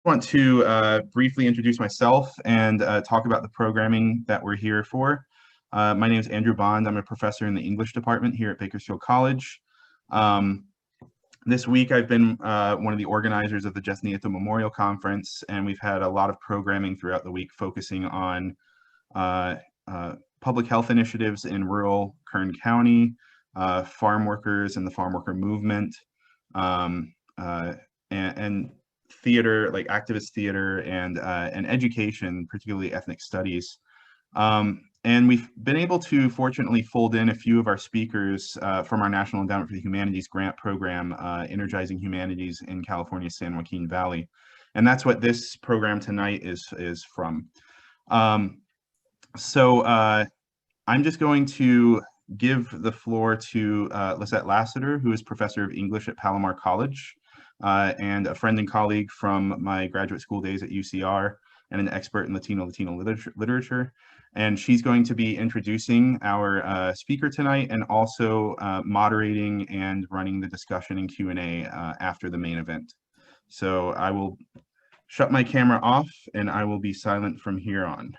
Want to briefly introduce myself and talk about the programming that we're here for. My name is Andrew Bond. I'm a professor in the English department here at Bakersfield College. This week I've been one of the organizers of the Jess Nieto Memorial Conference, and we've had a lot of programming throughout the week focusing on public health initiatives in rural Kern County, farm workers and the farm worker movement, and theater, like activist theater, and education, particularly ethnic studies. And we've been able to fortunately fold in a few of our speakers from our National Endowment for the Humanities grant program, Energizing Humanities in California's San Joaquin Valley. And that's what this program tonight is from. So I'm just going to give the floor to Lisette Laster, who is professor of English at Palomar College, and a friend and colleague from my graduate school days at UCR, and an expert in Latino literature. And she's going to be introducing our speaker tonight, and also moderating and running the discussion and Q&A after the main event. So I will shut my camera off and I will be silent from here on.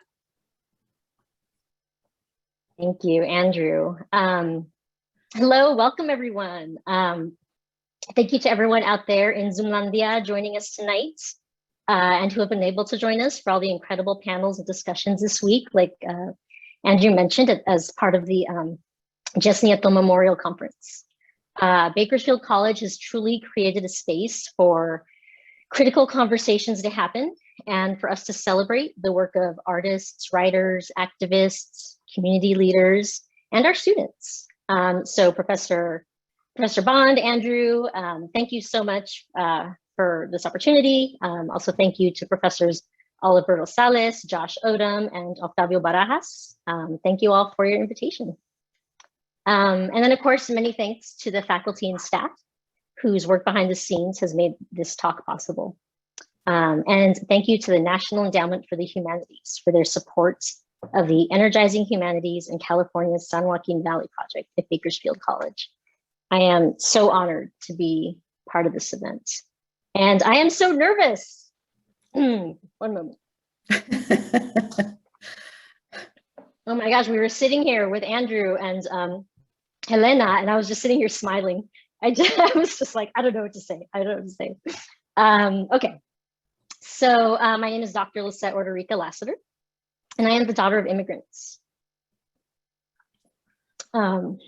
Thank you, Andrew. Hello, welcome everyone. Thank you to everyone out there in Zoomlandia joining us tonight, and who have been able to join us for all the incredible panels and discussions this week, like Andrew mentioned, as part of the Jess Nieto Memorial Conference. Bakersfield College has truly created a space for critical conversations to happen and for us to celebrate the work of artists, writers, activists, community leaders, and our students. So Professor Bond, Andrew, thank you so much for this opportunity. Also, thank you to Professors Oliver Rosales, Josh Odom, and Octavio Barajas. Thank you all for your invitation. And then, of course, many thanks to the faculty and staff whose work behind the scenes has made this talk possible. And thank you to the National Endowment for the Humanities for their support of the Energizing Humanities in California's San Joaquin Valley project at Bakersfield College. I am so honored to be part of this event. And I am so nervous. One moment. Oh my gosh, we were sitting here with Andrew and Helena, and I was just sitting here smiling. I was just like, I don't know what to say. I don't know what to say. Okay, so my name is Dr. Lisette Ordorica Laster, and I am the daughter of immigrants. I'm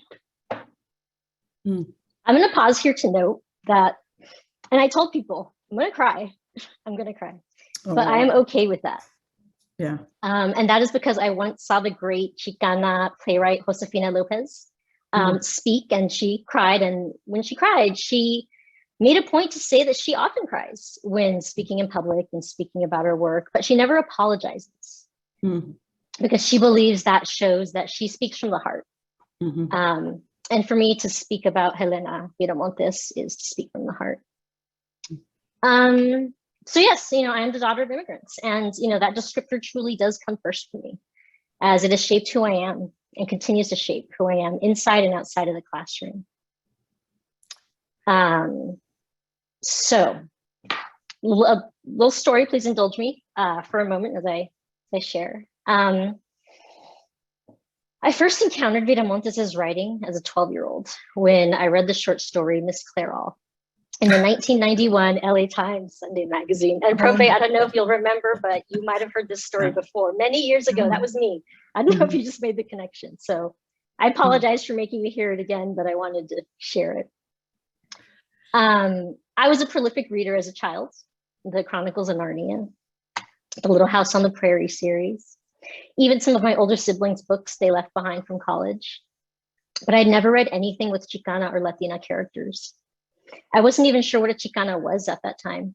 going to pause here to note that, and I told people, I'm going to cry. I'm going to cry, but I am okay with that. Yeah. And that is because I once saw the great Chicana playwright Josefina Lopez speak, and she cried. And when she cried, she made a point to say that she often cries when speaking in public and speaking about her work, but she never apologizes because she believes that shows that she speaks from the heart. And for me to speak about Helena Viramontes is to speak from the heart. So yes, I am the daughter of immigrants, and that descriptor truly does come first for me, as it has shaped who I am and continues to shape who I am inside and outside of the classroom. So a little story, please indulge me for a moment as I share. I first encountered Viramontes' writing as a 12-year-old when I read the short story Miss Clairol in the 1991 LA Times Sunday magazine. And Profe, I don't know if you'll remember, but you might have heard this story before. Many years ago, that was me. I don't know if you just made the connection. So I apologize for making me hear it again, but I wanted to share it. I was a prolific reader as a child. The Chronicles of Narnia, the Little House on the Prairie series, even some of my older siblings' books they left behind from college. But I'd never read anything with Chicana or Latina characters. I wasn't even sure what a Chicana was at that time.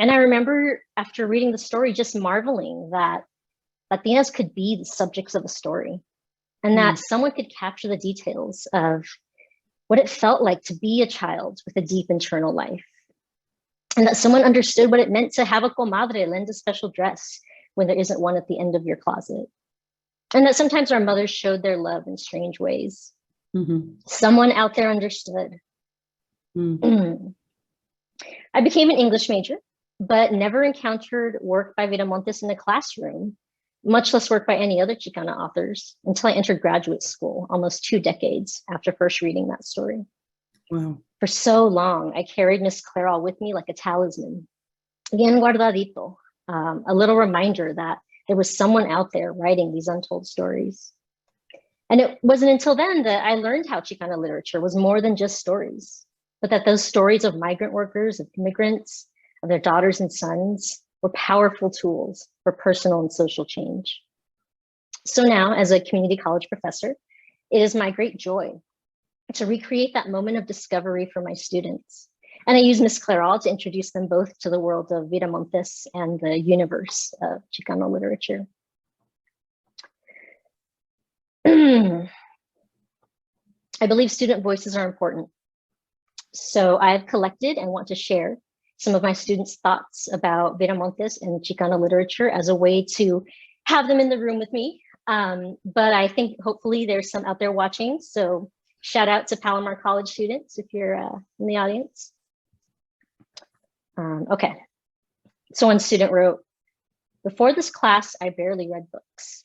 And I remember after reading the story, just marveling that Latinas could be the subjects of a story, and that someone could capture the details of what it felt like to be a child with a deep internal life. And that someone understood what it meant to have a comadre, lend a special dress when there isn't one at the end of your closet. And that sometimes our mothers showed their love in strange ways. Someone out there understood. I became an English major, but never encountered work by Viramontes in the classroom, much less work by any other Chicana authors, until I entered graduate school almost 2 decades after first reading that story. Wow. For so long, I carried Miss Clairol with me like a talisman, bien guardadito, a little reminder that there was someone out there writing these untold stories. And it wasn't until then that I learned how Chicana literature was more than just stories, but that those stories of migrant workers, of immigrants, of their daughters and sons were powerful tools for personal and social change. So now, as a community college professor, it is my great joy to recreate that moment of discovery for my students. And I use Miss Clairol to introduce them both to the world of Viramontes and the universe of Chicano literature. I believe student voices are important. So I've collected and want to share some of my students' thoughts about Viramontes and Chicano literature as a way to have them in the room with me. But I think hopefully there's some out there watching. So shout out to Palomar College students if you're in the audience. Okay, so one student wrote, "Before this class, I barely read books.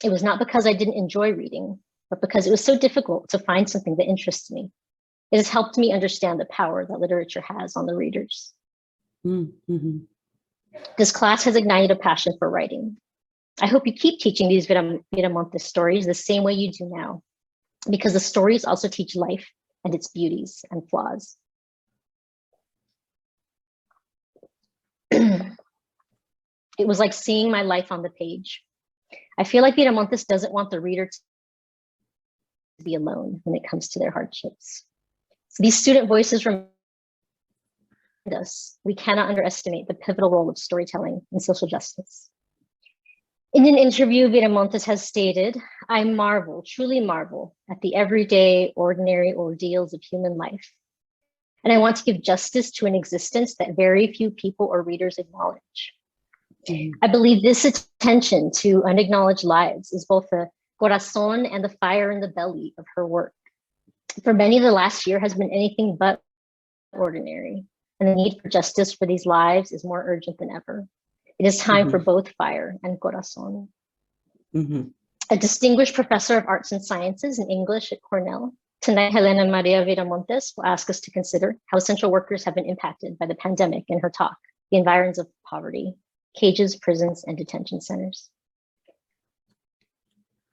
It was not because I didn't enjoy reading, but because it was so difficult to find something that interests me. It has helped me understand the power that literature has on the readers. Mm-hmm. This class has ignited a passion for writing. I hope you keep teaching these Viramontes stories the same way you do now, because the stories also teach life and its beauties and flaws." It was like seeing my life on the page. I feel like Viramontes doesn't want the reader to be alone when it comes to their hardships. So these student voices remind us we cannot underestimate the pivotal role of storytelling in social justice. In an interview, Viramontes has stated, "I marvel, truly marvel, at the everyday, ordinary ordeals of human life. And I want to give justice to an existence that very few people or readers acknowledge. I believe this attention to unacknowledged lives is both the corazon and the fire in the belly of her work. For many, the last year has been anything but ordinary, and the need for justice for these lives is more urgent than ever. It is time for both fire and corazon." A distinguished professor of arts and sciences in English at Cornell, tonight Helena Maria Viramontes, will ask us to consider how essential workers have been impacted by the pandemic in her talk, The Environs of Poverty, Cages, Prisons, and Detention Centers.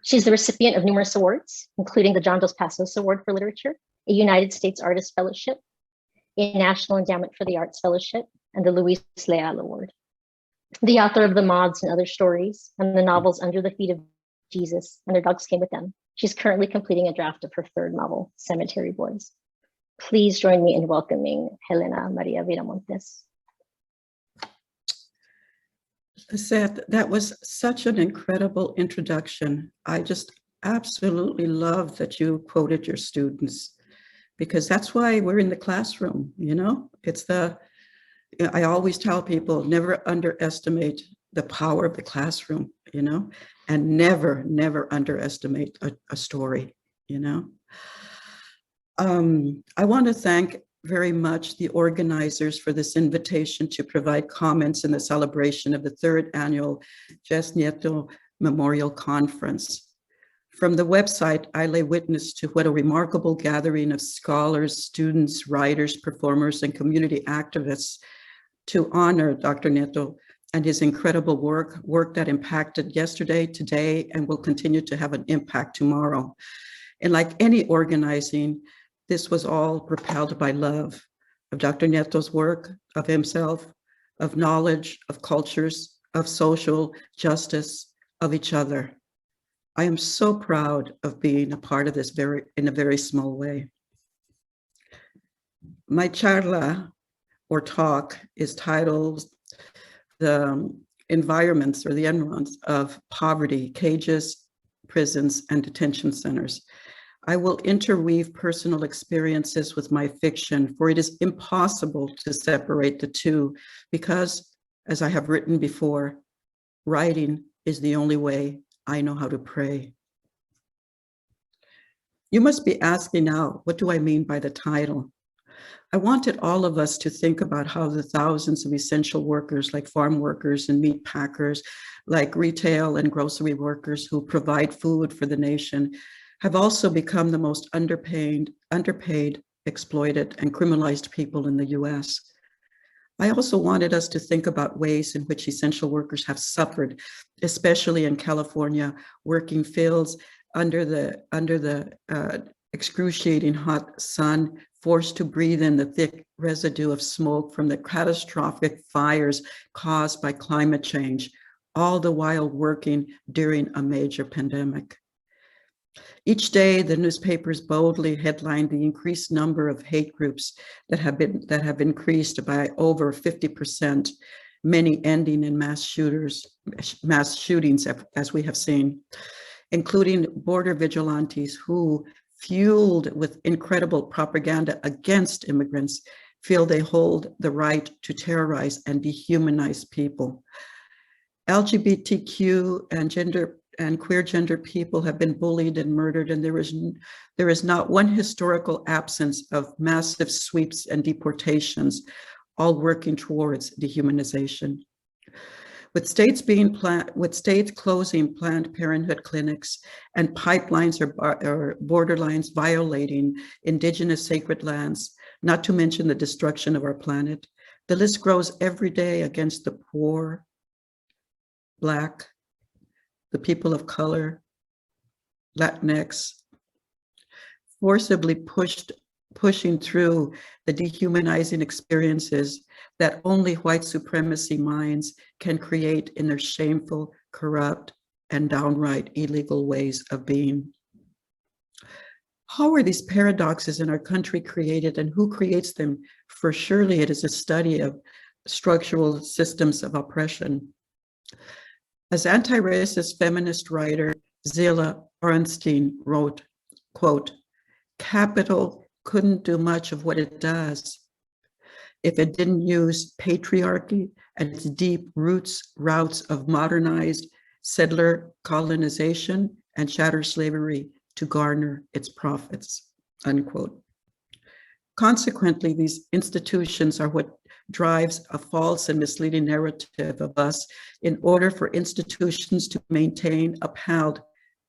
She's the recipient of numerous awards, including the John Dos Passos Award for Literature, a United States Artist Fellowship, a National Endowment for the Arts Fellowship, and the Luis Leal Award. The author of The Moths and Other Stories and the novels Under the Feet of Jesus and Their Dogs Came With Them. She's currently completing a draft of her third novel, Cemetery Boys. Please join me in welcoming Helena Maria Viramontes. Lisette, that was such an incredible introduction. I just absolutely love that you quoted your students, because that's why we're in the classroom, you know? I always tell people, never underestimate the power of the classroom, you know? And never, never underestimate a story, you know? I want to thank very much the organizers for this invitation to provide comments in the celebration of the 3rd annual Jess Nieto Memorial Conference. From the website, I lay witness to what a remarkable gathering of scholars, students, writers, performers, and community activists to honor Dr. Nieto and his incredible work that impacted yesterday, today, and will continue to have an impact tomorrow. And like any organizing, this was all propelled by love of Dr. Nieto's work, of himself, of knowledge, of cultures, of social justice, of each other. I am so proud of being a part of this in a very small way. My charla or talk is titled The Environments or the Environs of Poverty, Cages, Prisons, and Detention Centers. I will interweave personal experiences with my fiction, for it is impossible to separate the two because, as I have written before, writing is the only way I know how to pray. You must be asking now, what do I mean by the title? I wanted all of us to think about how the thousands of essential workers like farm workers and meat packers, like retail and grocery workers who provide food for the nation, have also become the most underpaid, exploited, and criminalized people in the US. I also wanted us to think about ways in which essential workers have suffered, especially in California, working fields under the excruciating hot sun, forced to breathe in the thick residue of smoke from the catastrophic fires caused by climate change, all the while working during a major pandemic. Each day, the newspapers boldly headlined the increased number of hate groups that have increased by over 50%, many ending in mass shootings, as we have seen, including border vigilantes who, fueled with incredible propaganda against immigrants, feel they hold the right to terrorize and dehumanize people. LGBTQ and queer gender people have been bullied and murdered, and there is not one historical absence of massive sweeps and deportations, all working towards dehumanization. With states closing Planned Parenthood clinics and pipelines or borderlines violating indigenous sacred lands, not to mention the destruction of our planet, the list grows every day against the poor, Black, the people of color, Latinx, forcibly pushing through the dehumanizing experiences that only white supremacy minds can create in their shameful, corrupt, and downright illegal ways of being. How are these paradoxes in our country created, and who creates them? For surely it is a study of structural systems of oppression. As anti-racist feminist writer Zilla Ornstein wrote, quote, "Capital couldn't do much of what it does if it didn't use patriarchy and its deep routes of modernized settler colonization and chattel slavery to garner its profits," unquote. Consequently, these institutions are what drives a false and misleading narrative of us in order for institutions to maintain upheld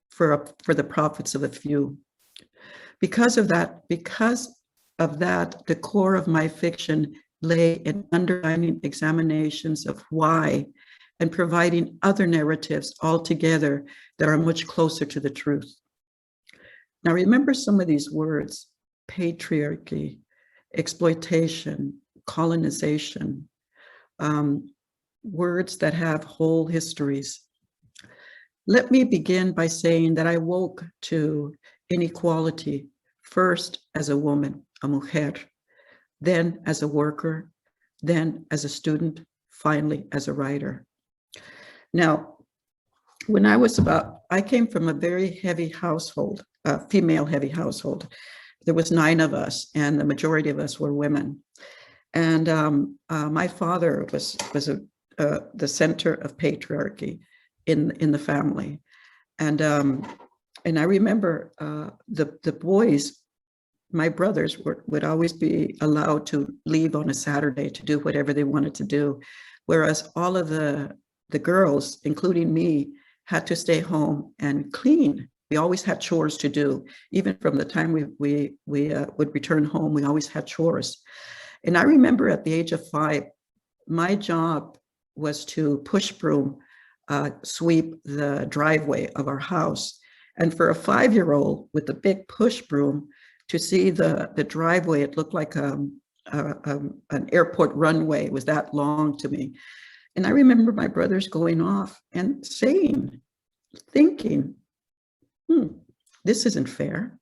for the profits of a few. Because of that, the core of my fiction lay in underlining examinations of why and providing other narratives altogether that are much closer to the truth. Now, remember some of these words: patriarchy, exploitation, colonization, words that have whole histories. Let me begin by saying that I woke to inequality first as a woman, a mujer, then as a worker, then as a student, finally as a writer. Now, when I came from a very heavy household, a female heavy household. There was 9 of us, and the majority of us were women. And my father was the center of patriarchy in the family. And I remember the boys, my brothers, would always be allowed to leave on a Saturday to do whatever they wanted to do, whereas all of the girls, including me, had to stay home and clean. We always had chores to do. Even from the time we would return home, we always had chores. And I remember at the age of 5, my job was to push broom, sweep the driveway of our house. And for a 5-year-old with a big push broom, to see the driveway, it looked like an airport runway. It was that long to me. And I remember my brothers going off and thinking, this isn't fair.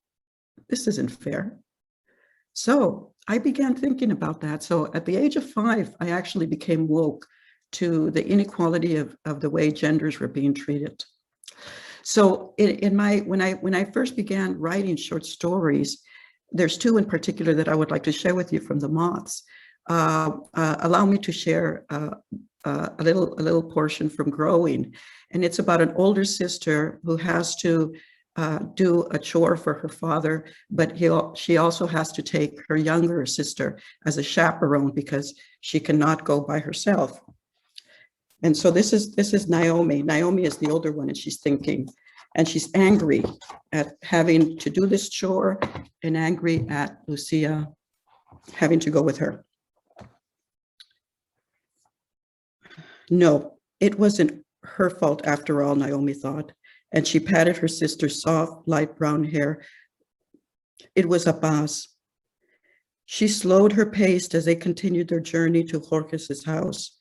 This isn't fair. So I began thinking about that. So at the age of 5, I actually became woke to the inequality of the way genders were being treated. So when I first began writing short stories, there's 2 in particular that I would like to share with you from the Moths. Allow me to share a little portion from Growing, and it's about an older sister who has to do a chore for her father, but she also has to take her younger sister as a chaperone because she cannot go by herself. And so this is Naomi. Naomi is the older one, and she's thinking, and she's angry at having to do this chore and angry at Lucia having to go with her. No, it wasn't her fault after all, Naomi thought, and she patted her sister's soft, light brown hair. It was Abbas. She slowed her pace as they continued their journey to Jorge's house.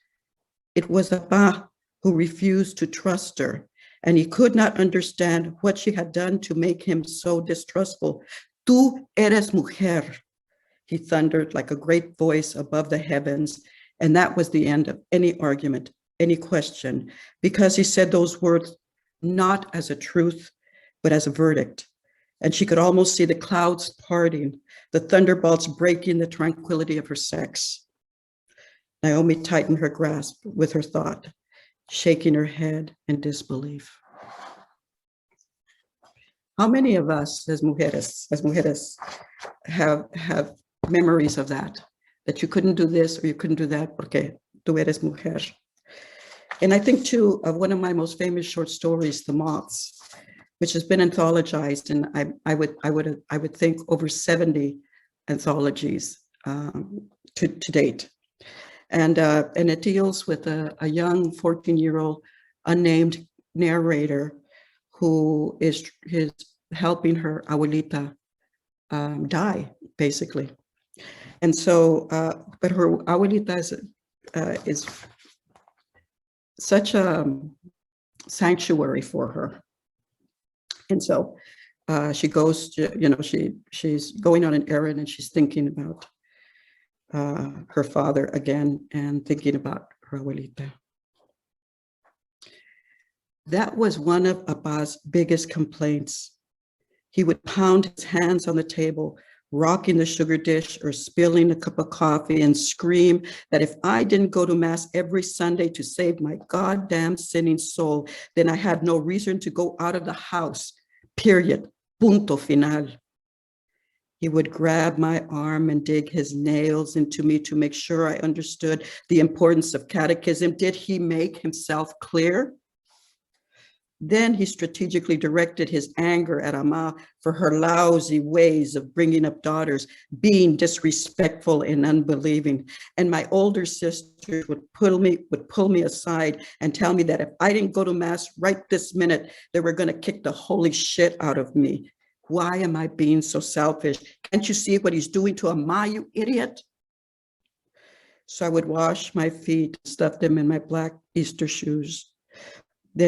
It was Abbas who refused to trust her, and he could not understand what she had done to make him so distrustful. Tú eres mujer, he thundered like a great voice above the heavens, and that was the end of any argument, any question, because he said those words not as a truth, but as a verdict. And she could almost see the clouds parting, the thunderbolts breaking the tranquility of her sex. Naomi tightened her grasp with her thought, shaking her head in disbelief. How many of us as mujeres have memories of that you couldn't do this or you couldn't do that porque tú eres mujer? And I think too of one of my most famous short stories, The Moths, which has been anthologized, and I would think over 70 anthologies to date. And it deals with a young 14-year-old unnamed narrator who is helping her abuelita die, basically. And so, but her abuelita is such a sanctuary for her. And so she goes, she's going on an errand and she's thinking about her father again and thinking about her abuelita. That was one of Abbas' biggest complaints. He would pound his hands on the table, rocking the sugar dish or spilling a cup of coffee, and scream that if I didn't go to mass every Sunday to save my goddamn sinning soul, then I had no reason to go out of the house, period, punto final. He would grab my arm and dig his nails into me to make sure I understood the importance of catechism. Did he make himself clear? Then he strategically directed his anger at Ama for her lousy ways of bringing up daughters, being disrespectful and unbelieving. And my older sisters would pull me aside and tell me that if I didn't go to mass right this minute, they were going to kick the holy shit out of me. Why am I being so selfish? Can't you see what he's doing to Ama, you idiot? So I would wash my feet, stuff them in my black Easter shoes. So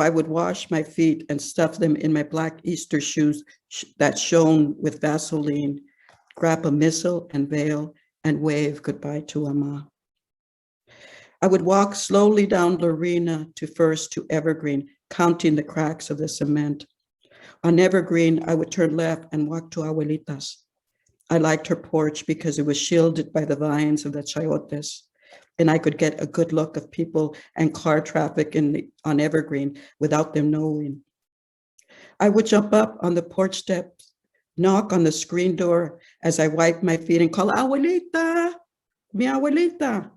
I would wash my feet and stuff them in my black Easter shoes that shone with Vaseline, grab a missal and veil, and wave goodbye to Ama. I would walk slowly down Lorena to Evergreen, counting the cracks of the cement. On Evergreen, I would turn left and walk to Abuelita's. I liked her porch because it was shielded by the vines of the chayotes, and I could get a good look of people and car traffic on Evergreen without them knowing. I would jump up on the porch steps, knock on the screen door as I wiped my feet and call, Abuelita, mi abuelita.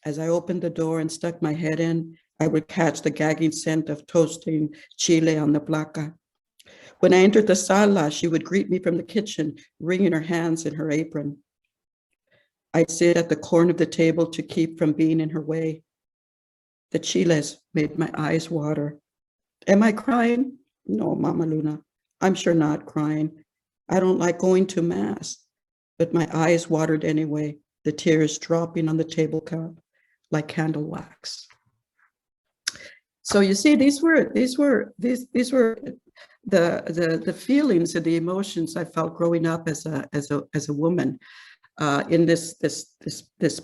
As I opened the door and stuck my head in, I would catch the gagging scent of toasting chile on the placa. When I entered the sala, she would greet me from the kitchen, wringing her hands in her apron. I'd sit at the corner of the table to keep from being in her way. The chiles made my eyes water. Am I crying? No, Mama Luna, I'm sure not crying. I don't like going to mass, but my eyes watered anyway, the tears dropping on the tablecloth like candle wax. So you see, these were the feelings and the emotions I felt growing up as a woman in this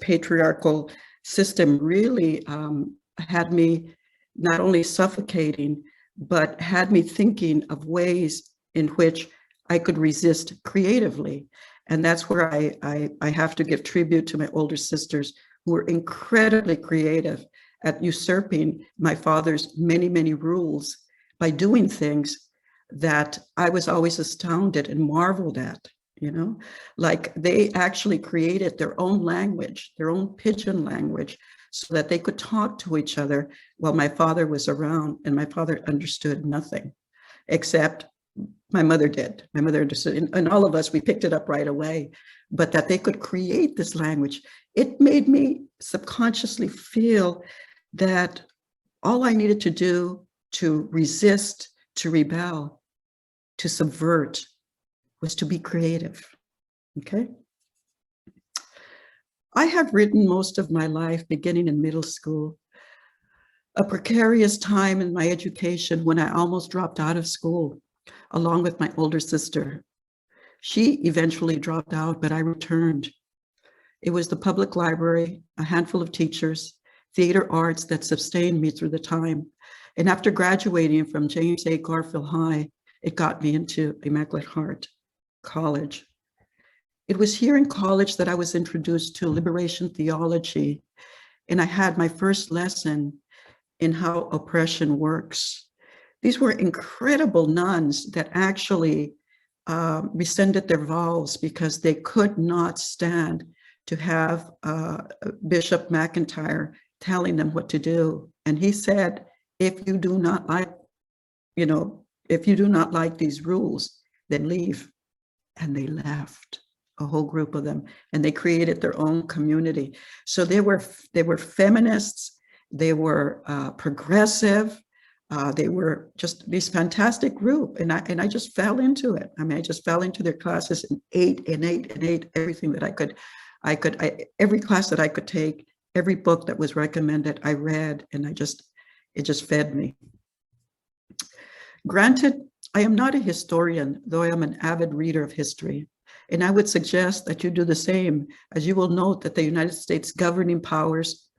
patriarchal system. Really had me not only suffocating, but had me thinking of ways in which I could resist creatively. And that's where I have to give tribute to my older sisters, who were incredibly creative at usurping my father's many, many rules by doing things that I was always astounded and marveled at, you know, like they actually created their own language, their own pidgin language, so that they could talk to each other while my father was around, and my father understood nothing, except my mother did. My mother understood, and all of us, we picked it up right away, but that they could create this language, it made me subconsciously feel that all I needed to do to resist, to rebel, to subvert, was to be creative, okay? I have written most of my life, beginning in middle school, a precarious time in my education when I almost dropped out of school, along with my older sister. She eventually dropped out, but I returned. It was the public library, a handful of teachers, theater arts that sustained me through the time. And after graduating from James A. Garfield High, it got me into Immaculate Heart College. It was here in college that I was introduced to liberation theology, and I had my first lesson in how oppression works. These were incredible nuns that actually rescinded their vows because they could not stand to have Bishop McIntyre telling them what to do. And he said, if you do not like, you know, if you do not like these rules, then leave. And they left, a whole group of them, and they created their own community. So they were feminists, they were progressive, they were just this fantastic group, and I just fell into it. I mean, I just fell into their classes and ate everything that I could. Every class that I could take, every book that was recommended, I read, and it just fed me. Granted, I am not a historian, though I am an avid reader of history. And I would suggest that you do the same, as you will note that the United States governing powers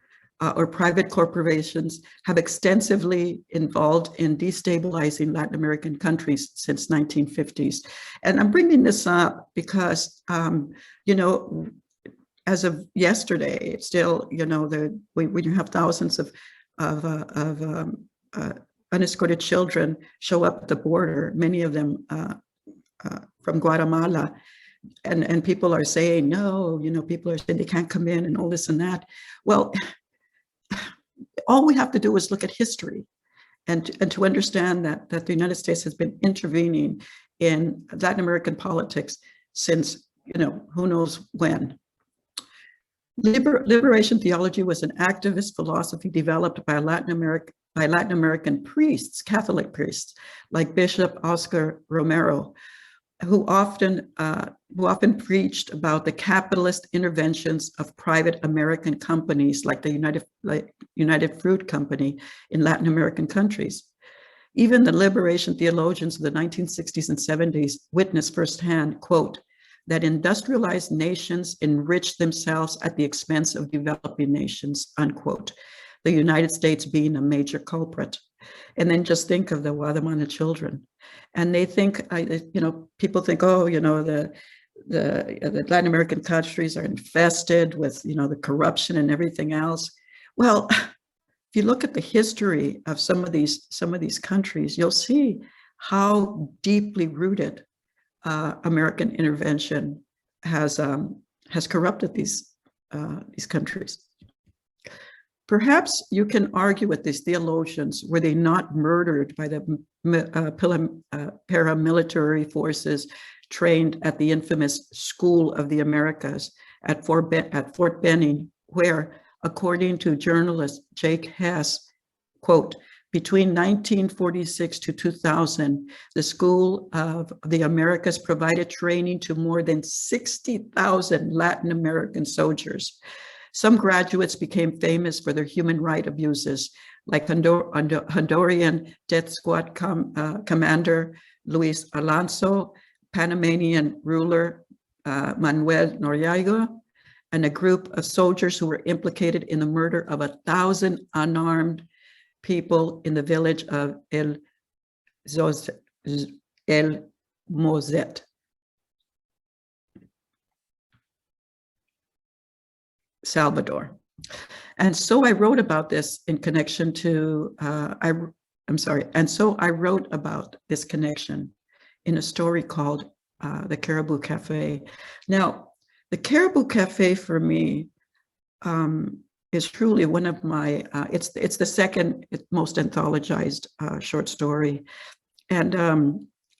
or private corporations have extensively involved in destabilizing Latin American countries since 1950s. And I'm bringing this up because, you know, as of yesterday, it's still, you know, when you have thousands of unescorted children show up at the border, many of them from Guatemala, and people are saying, no, you know, people are saying they can't come in and all this and that. Well, all we have to do is look at history and to understand that the United States has been intervening in Latin American politics since, you know, who knows when. Liberation theology was an activist philosophy developed by Latin American priests, Catholic priests, like Bishop Oscar Romero, who often preached about the capitalist interventions of private American companies like the United Fruit Company in Latin American countries. Even the liberation theologians of the 1960s and 70s witnessed firsthand, quote, that industrialized nations enrich themselves at the expense of developing nations, unquote. The United States being a major culprit. And then just think of the Guatemalan children. And they think, you know, people think, oh, you know, the Latin American countries are infested with, you know, the corruption and everything else. Well, if you look at the history of some of these countries, you'll see how deeply rooted American intervention has corrupted these countries. Perhaps you can argue with these theologians, were they not murdered by the paramilitary forces trained at the infamous School of the Americas at Fort Benning, where, according to journalist Jake Hess, quote, between 1946 to 2000, the School of the Americas provided training to more than 60,000 Latin American soldiers. Some graduates became famous for their human rights abuses, like Honduran death squad commander Luis Alonso, Panamanian ruler Manuel Noriega, and a group of soldiers who were implicated in the murder of 1,000 unarmed people in the village of El Mozet. Salvador. And so I wrote about this in connection to, and so I wrote about this connection in a story called The Caribou Cafe. Now, The Caribou Cafe for me is truly one of my, it's the second most anthologized short story. And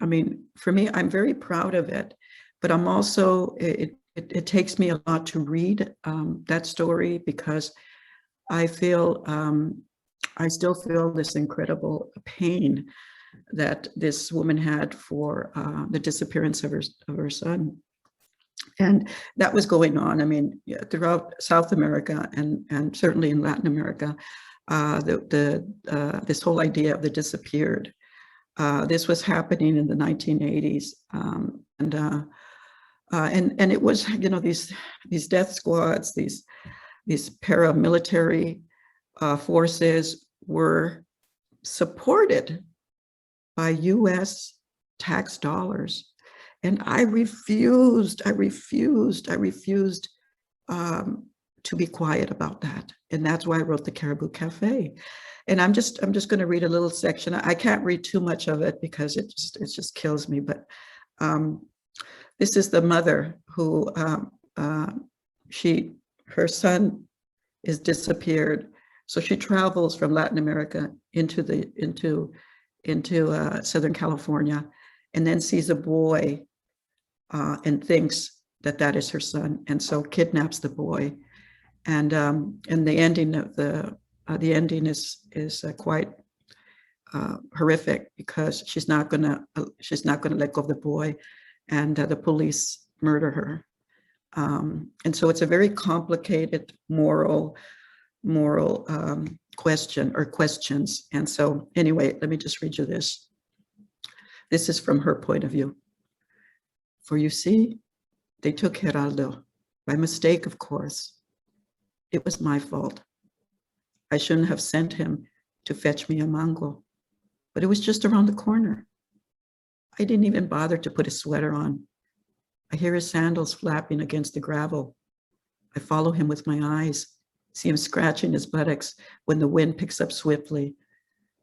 I mean, for me, I'm very proud of it, but I'm also, it takes me a lot to read that story because I feel, I still feel this incredible pain that this woman had for the disappearance of her son. And that was going on, I mean, throughout South America and certainly in Latin America, this whole idea of the disappeared. This was happening in the 1980s. And it was, you know, these death squads, these paramilitary forces were supported by US tax dollars. And I refused to be quiet about that. And that's why I wrote The Caribou Cafe. And I'm just going to read a little section. I can't read too much of it because it just kills me. But this is the mother who her son is disappeared. So she travels from Latin America into Southern California, and then sees a boy and thinks that is her son, and so kidnaps the boy. And the ending of the ending is quite horrific because she's not gonna let go of the boy, and the police murder her. And so it's a very complicated moral question or questions. And so anyway, let me just read you this. This is from her point of view. For you see, they took Geraldo, by mistake, of course. It was my fault. I shouldn't have sent him to fetch me a mango, but it was just around the corner. I didn't even bother to put a sweater on. I hear his sandals flapping against the gravel. I follow him with my eyes, see him scratching his buttocks when the wind picks up swiftly,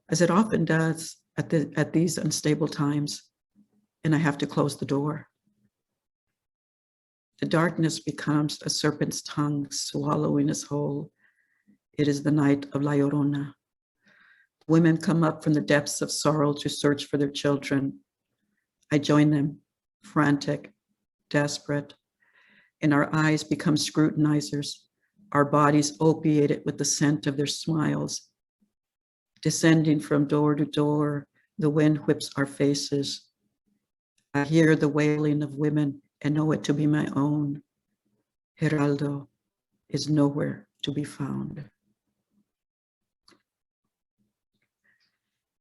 as it often does at these unstable times, and I have to close the door. The darkness becomes a serpent's tongue swallowing us whole. It is the night of La Llorona. Women come up from the depths of sorrow to search for their children. I join them, frantic, desperate, and our eyes become scrutinizers, our bodies opiated with the scent of their smiles. Descending from door to door, the wind whips our faces. I hear the wailing of women and know it to be my own. Geraldo is nowhere to be found.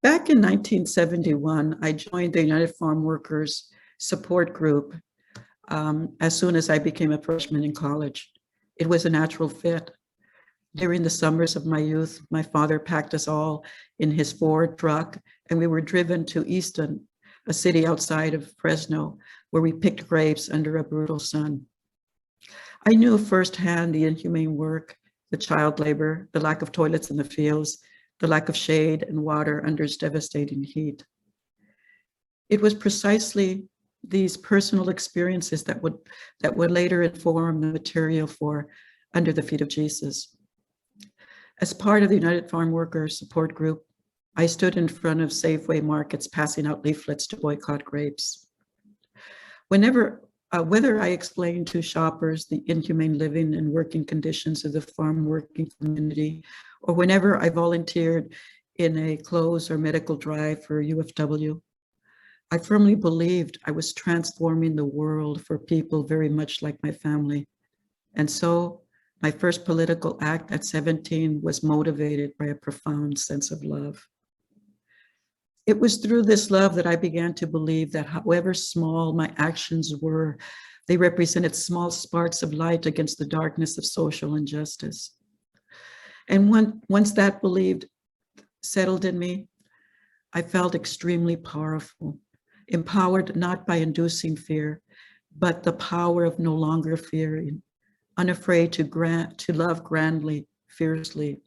Back in 1971, I joined the United Farm Workers support group as soon as I became a freshman in college. It was a natural fit. During the summers of my youth, my father packed us all in his Ford truck, and we were driven to Easton, a city outside of Fresno, where we picked grapes under a brutal sun. I knew firsthand the inhumane work, the child labor, the lack of toilets in the fields, the lack of shade and water under its devastating heat. It was precisely these personal experiences that would later inform the material for Under the Feet of Jesus. As part of the United Farm Workers support group, I stood in front of Safeway markets passing out leaflets to boycott grapes. Whether I explained to shoppers the inhumane living and working conditions of the farm working community, or whenever I volunteered in a clothes or medical drive for UFW, I firmly believed I was transforming the world for people very much like my family. And so my first political act at 17 was motivated by a profound sense of love. It was through this love that I began to believe that however small my actions were, they represented small sparks of light against the darkness of social injustice. And once that belief settled in me, I felt extremely powerful, empowered not by inducing fear, but the power of no longer fearing, unafraid to love grandly, fiercely.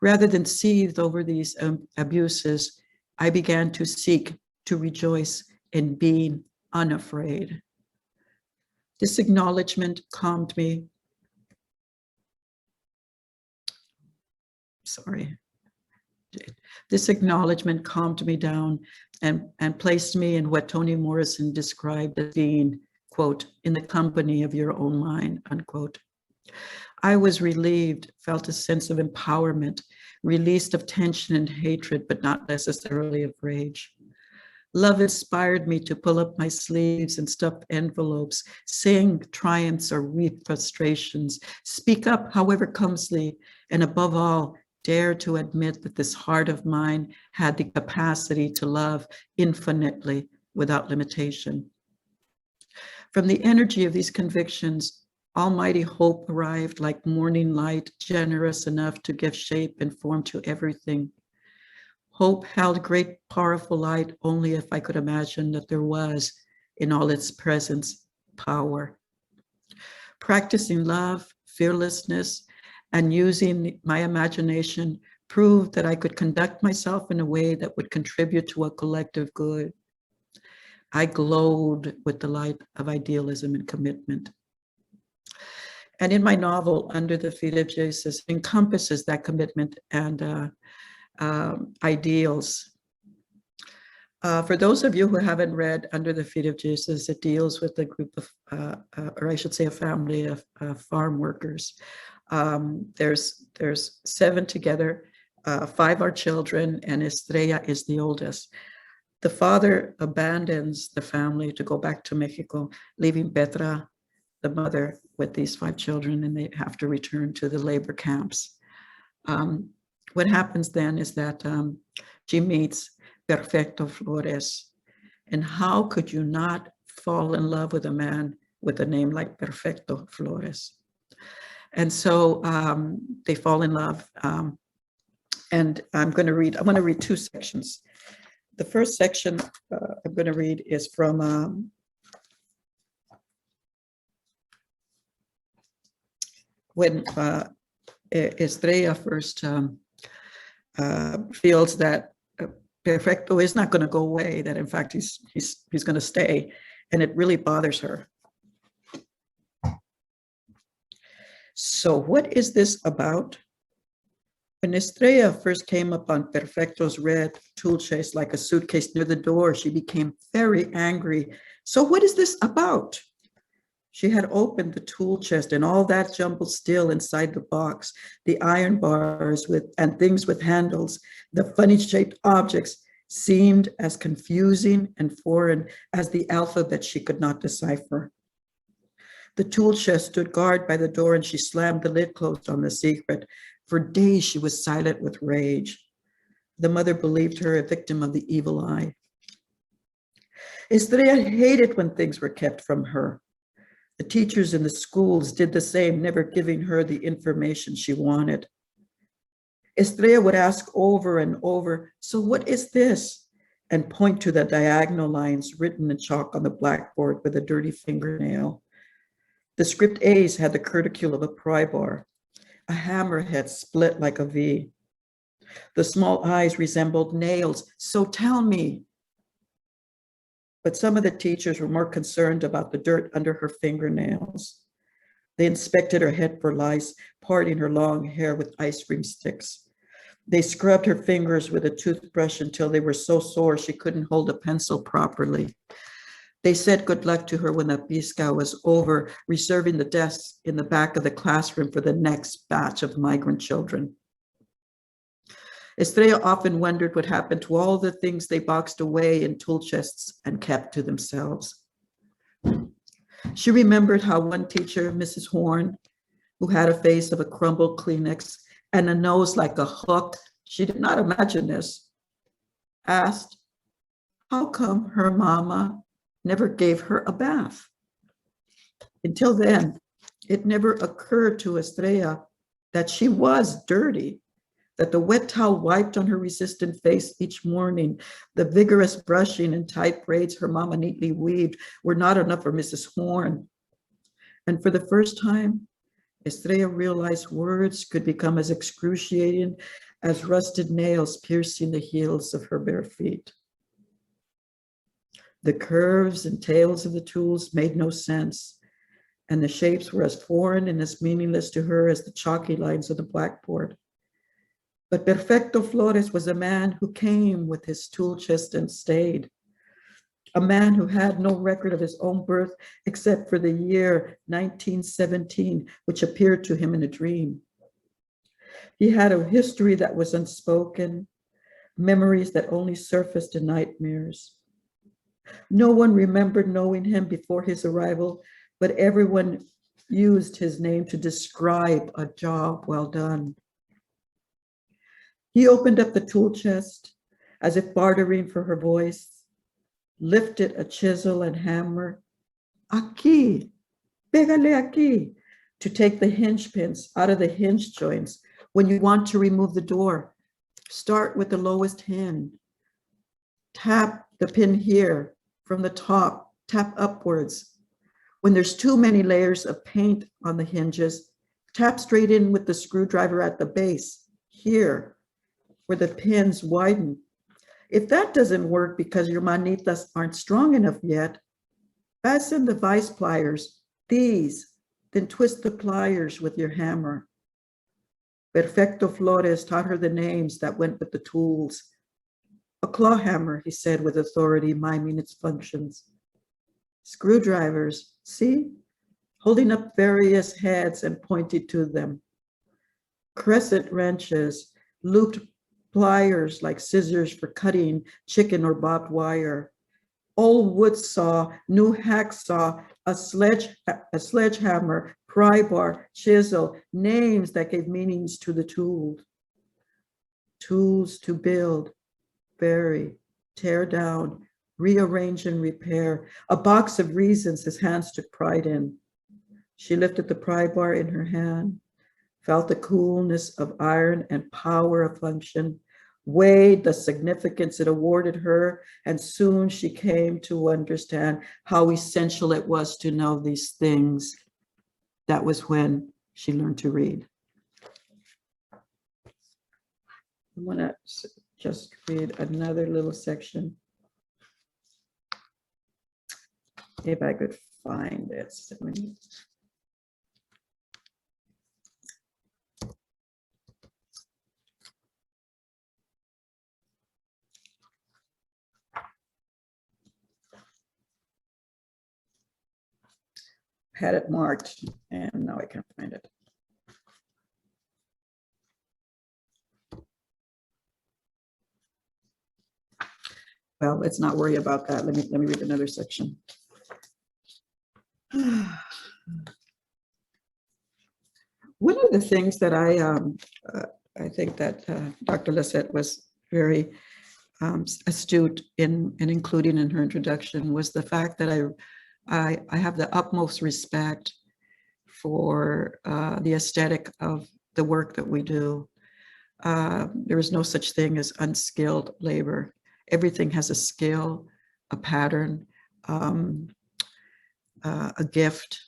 Rather than seethe over these abuses, I began to seek to rejoice in being unafraid. This acknowledgement calmed me. Sorry. This acknowledgement calmed me down and placed me in what Toni Morrison described as being, quote, in the company of your own mind, unquote. I was relieved, felt a sense of empowerment, released of tension and hatred, but not necessarily of rage. Love inspired me to pull up my sleeves and stuff envelopes, sing triumphs or weep frustrations, speak up however clumsily, and above all, dare to admit that this heart of mine had the capacity to love infinitely without limitation. From the energy of these convictions, almighty hope arrived like morning light, generous enough to give shape and form to everything. Hope held great, powerful light only if I could imagine that there was, in all its presence, power. Practicing love, fearlessness, and using my imagination proved that I could conduct myself in a way that would contribute to a collective good. I glowed with the light of idealism and commitment. And in my novel, Under the Feet of Jesus, encompasses that commitment and ideals. For those of you who haven't read Under the Feet of Jesus, it deals with a group of, or I should say a family of farm workers. There's 7 together, 5 are children, and Estrella is the oldest. The father abandons the family to go back to Mexico, leaving Petra, the mother, with these 5 children, and they have to return to the labor camps. What happens then is that she meets Perfecto Flores. And how could you not fall in love with a man with a name like Perfecto Flores? And so they fall in love. And I want to read 2 sections. The first section I'm going to read is from when Estrella first feels that Perfecto is not going to go away, that in fact he's going to stay, and it really bothers her. So what is this about? When Estrella first came upon Perfecto's red tool chest like a suitcase near the door, she became very angry. So what is this about? She had opened the tool chest and all that jumbled still inside the box, the iron bars and things with handles, the funny shaped objects seemed as confusing and foreign as the alphabet she could not decipher. The tool chest stood guard by the door and she slammed the lid closed on the secret. For days she was silent with rage. The mother believed her a victim of the evil eye. Estrella hated when things were kept from her. The teachers in the schools did the same, never giving her the information she wanted. Estrella would ask over and over, so what is this? And point to the diagonal lines written in chalk on the blackboard with a dirty fingernail. The script A's had the curticule of a pry bar. A hammerhead split like a V. The small eyes resembled nails, so tell me. But some of the teachers were more concerned about the dirt under her fingernails. They inspected her head for lice, parting her long hair with ice cream sticks. They scrubbed her fingers with a toothbrush until they were so sore she couldn't hold a pencil properly. They said good luck to her when the pizca was over, reserving the desks in the back of the classroom for the next batch of migrant children. Estrella often wondered what happened to all the things they boxed away in tool chests and kept to themselves. She remembered how one teacher, Mrs. Horn, who had a face of a crumbled Kleenex and a nose like a hook, she did not imagine this, asked, how come her mama never gave her a bath? Until then, it never occurred to Estrella that she was dirty, that the wet towel wiped on her resistant face each morning, the vigorous brushing and tight braids her mama neatly weaved were not enough for Mrs. Horn. And for the first time, Estrella realized words could become as excruciating as rusted nails piercing the heels of her bare feet. The curves and tails of the tools made no sense, and the shapes were as foreign and as meaningless to her as the chalky lines on the blackboard. But Perfecto Flores was a man who came with his tool chest and stayed. A man who had no record of his own birth except for the year 1917, which appeared to him in a dream. He had a history that was unspoken, memories that only surfaced in nightmares. No one remembered knowing him before his arrival, but everyone used his name to describe a job well done. He opened up the tool chest as if bartering for her voice, lifted a chisel and hammer, aquí, pégale aquí, to take the hinge pins out of the hinge joints. When you want to remove the door, start with the lowest hinge. Tap the pin here from the top, tap upwards. When there's too many layers of paint on the hinges, tap straight in with the screwdriver at the base, here, where the pins widen. If that doesn't work because your manitas aren't strong enough yet, fasten the vice pliers, these, then twist the pliers with your hammer. Perfecto Flores taught her the names that went with the tools. A claw hammer, he said with authority, miming its functions. Screwdrivers, see? Holding up various heads and pointed to them. Crescent wrenches, looped pliers like scissors for cutting chicken or barbed wire. Old wood saw, new hacksaw, a sledgehammer, pry bar, chisel, names that gave meanings to the tools. Tools to build, bury, tear down, rearrange and repair. A box of reasons his hands took pride in. She lifted the pry bar in her hand, felt the coolness of iron and power of function, weighed the significance it awarded her, and soon she came to understand how essential it was to know these things. That was when she learned to read. I want to just read another little section. If I could find it. Had it marked and now I can't find it. Well, let's not worry about that. Let me read another section. One of the things that I think that Dr. Lisette was very astute in including in her introduction was the fact that I have the utmost respect for the aesthetic of the work that we do. There is no such thing as unskilled labor. Everything has a skill, a pattern, a gift.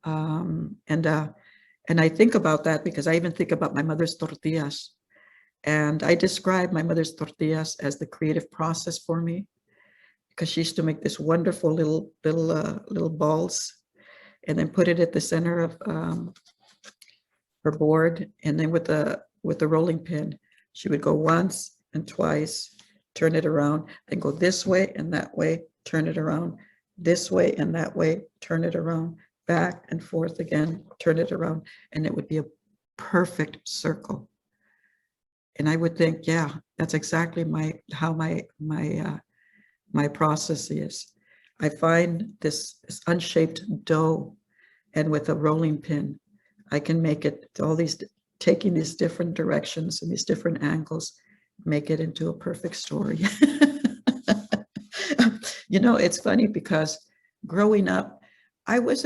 And I think about that because I even think about my mother's tortillas. And I describe my mother's tortillas as the creative process for me, because she used to make this wonderful little balls and then put it at the center of her board. And then with the rolling pin, she would go once and twice, turn it around, then go this way and that way, turn it around, this way and that way, turn it around, back and forth again, turn it around, and it would be a perfect circle. And I would think, yeah, that's exactly how my process is. I find this unshaped dough, and with a rolling pin, I can make it taking these different directions and these different angles, make it into a perfect story. You know, it's funny because growing up, there was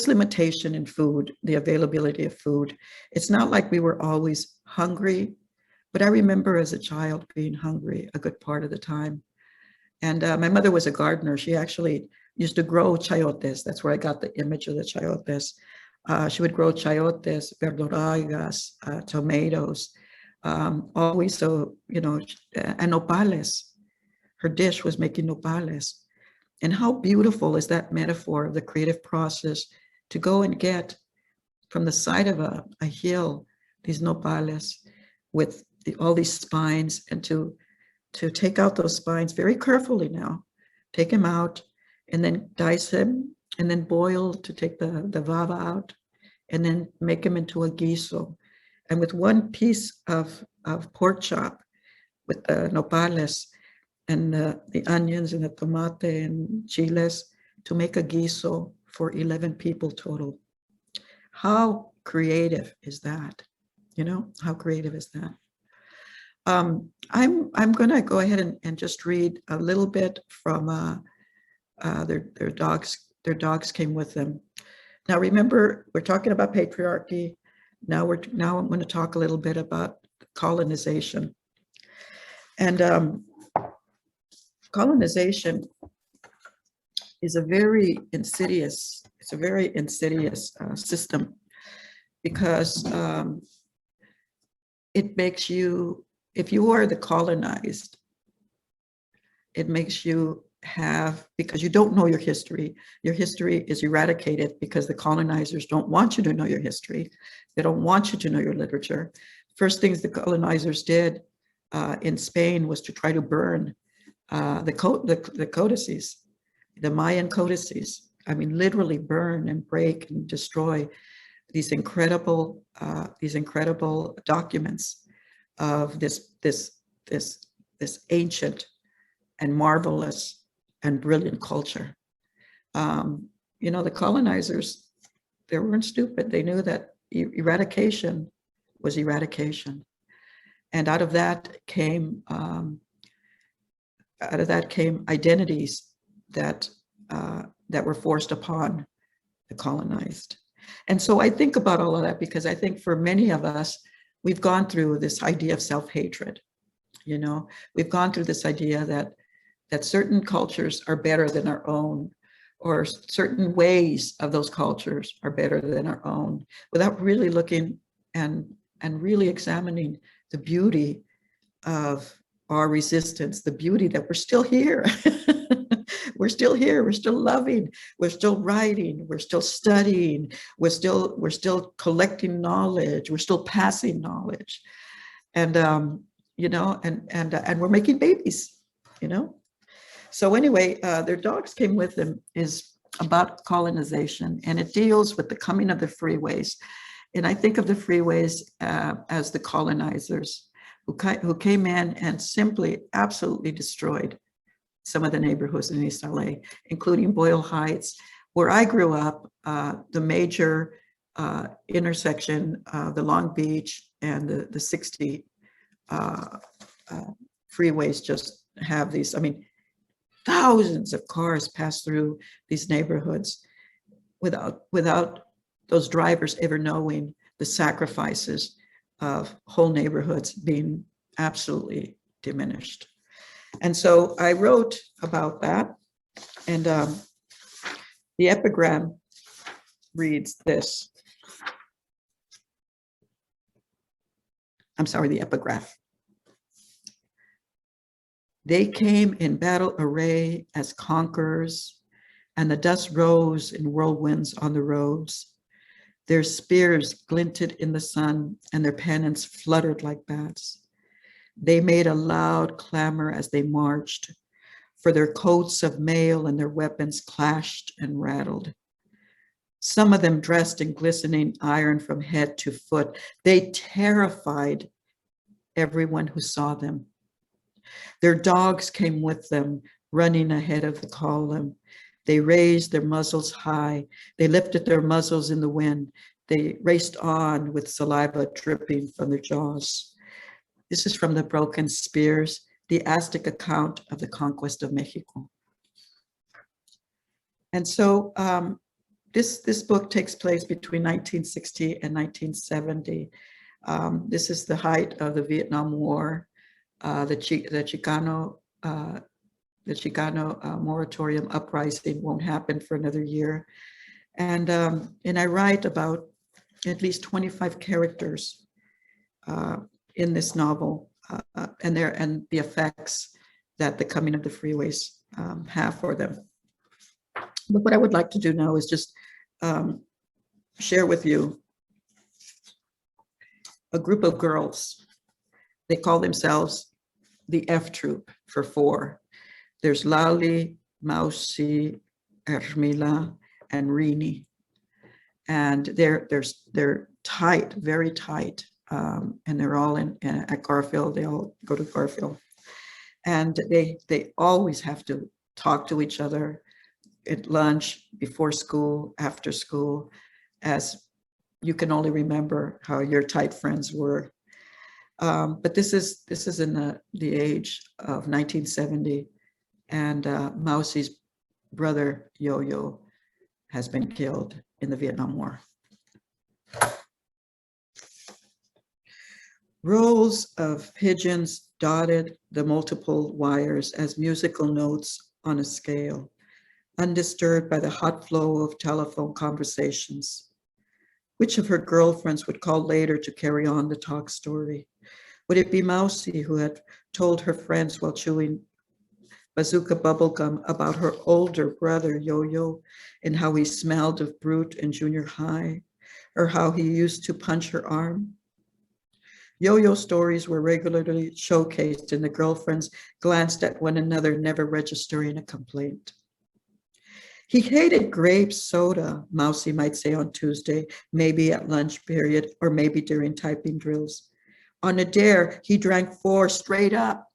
limitation in food, the availability of food. It's not like we were always hungry, but I remember as a child being hungry a good part of the time. And my mother was a gardener. She actually used to grow chayotes. That's where I got the image of the chayotes. She would grow chayotes, verdolagas, tomatoes, always so, and nopales. Her dish was making nopales. And how beautiful is that metaphor of the creative process to go and get from the side of a hill these nopales with all these spines, and to take out those spines very carefully now, take them out and then dice them and then boil to take the vava out and then make them into a guiso. And with one piece of pork chop with the nopales and the onions and the tomate and chiles to make a guiso for 11 people total. How creative is that? How creative is that? I'm going to go ahead and just read a little bit from their dogs came with them. Now remember, we're talking about patriarchy. Now I'm going to talk a little bit about colonization. And colonization is a very insidious system, because it makes you, if you are the colonized, it makes you because you don't know your history is eradicated because the colonizers don't want you to know your history. They don't want you to know your literature. First things the colonizers did in Spain was to try to burn the codices, the Mayan codices. I mean, literally burn and break and destroy these incredible documents of this ancient and marvelous and brilliant culture. The colonizers, they weren't stupid. They knew that eradication was eradication, and out of that came identities that were forced upon the colonized. And so I think about all of that because I think for many of us, we've gone through this idea of self-hatred. We've gone through this idea that certain cultures are better than our own, or certain ways of those cultures are better than our own, without really looking and really examining the beauty of our resistance, the beauty that we're still here. We're still here, we're still loving, we're still writing, we're still studying, we're still collecting knowledge, we're still passing knowledge. And and we're making babies, So anyway, their dogs came with them is about colonization, and it deals with the coming of the freeways. And I think of the freeways as the colonizers who came in and simply absolutely destroyed some of the neighborhoods in East LA, including Boyle Heights, where I grew up. The major intersection, the Long Beach and the 60 freeways just have these, thousands of cars pass through these neighborhoods without those drivers ever knowing the sacrifices of whole neighborhoods being absolutely diminished. And so I wrote about that, and the epigram reads this. I'm sorry, the epigraph. They came in battle array as conquerors, and the dust rose in whirlwinds on the roads. Their spears glinted in the sun, and their pennants fluttered like bats. They made a loud clamor as they marched, for their coats of mail and their weapons clashed and rattled. Some of them dressed in glistening iron from head to foot. They terrified everyone who saw them. Their dogs came with them, running ahead of the column. They raised their muzzles high. They lifted their muzzles in the wind. They raced on with saliva dripping from their jaws. This is from the Broken Spears, the Aztec account of the conquest of Mexico. And so this book takes place between 1960 and 1970. This is the height of the Vietnam War. The Chicano the Chicano moratorium uprising won't happen for another year. And I write about at least 25 characters in this novel and the effects that the coming of the freeways have for them. But what I would like to do now is just share with you a group of girls. They call themselves the F Troop for 4. There's Lali, Mausi, Ermila, and Rini. And they're tight, very tight. And they're all at Garfield. They all go to Garfield. And they always have to talk to each other at lunch, before school, after school, as you can only remember how your tight friends were. But this is in the age of 1970, and Mausi's brother Yo-Yo has been killed in the Vietnam War. Rows of pigeons dotted the multiple wires as musical notes on a scale, undisturbed by the hot flow of telephone conversations. Which of her girlfriends would call later to carry on the talk story? Would it be Mausi, who had told her friends while chewing bazooka bubblegum about her older brother Yo-Yo and how he smelled of brute in junior high, or how he used to punch her arm? Yo-Yo stories were regularly showcased, and the girlfriends glanced at one another, never registering a complaint. He hated grape soda, Mausi might say on Tuesday, maybe at lunch period, or maybe during typing drills. On a dare, he drank 4 straight up.